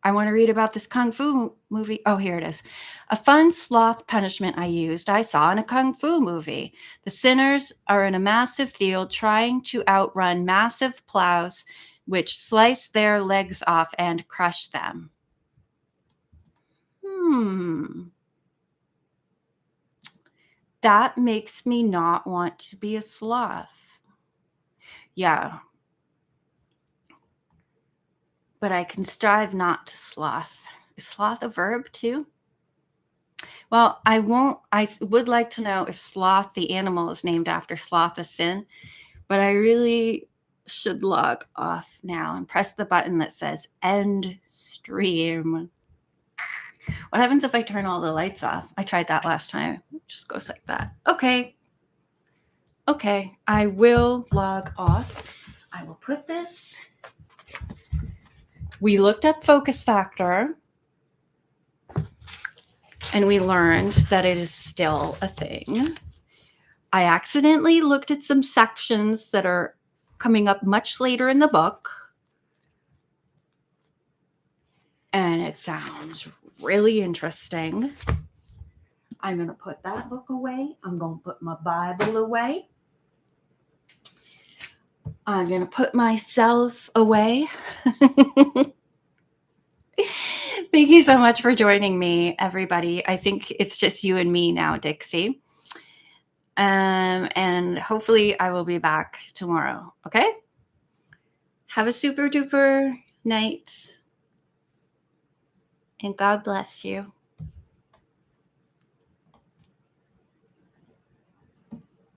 A: I want to read about this Kung Fu movie. Oh, here it is. A fun sloth punishment I saw in a Kung Fu movie. The sinners are in a massive field trying to outrun massive plows which slice their legs off and crush them. That makes me not want to be a sloth. Yeah. But I can strive not to sloth. Is sloth a verb too? Well, I would like to know if sloth, the animal, is named after sloth, a sin, but I really should log off now and press the button that says end stream. What happens if I turn all the lights off? I tried that last time. It just goes like that. Okay. Okay, I will log off. I will put this. We looked up focus factor, and we learned that it is still a thing. I accidentally looked at some sections that are coming up much later in the book, and it sounds really interesting. I'm going to put that book away. I'm going to put my Bible away. I'm going to put myself away. Thank you so much for joining me, everybody. I think it's just you and me now, Dixie. And hopefully I will be back tomorrow. Okay? Have a super duper night. And God bless you.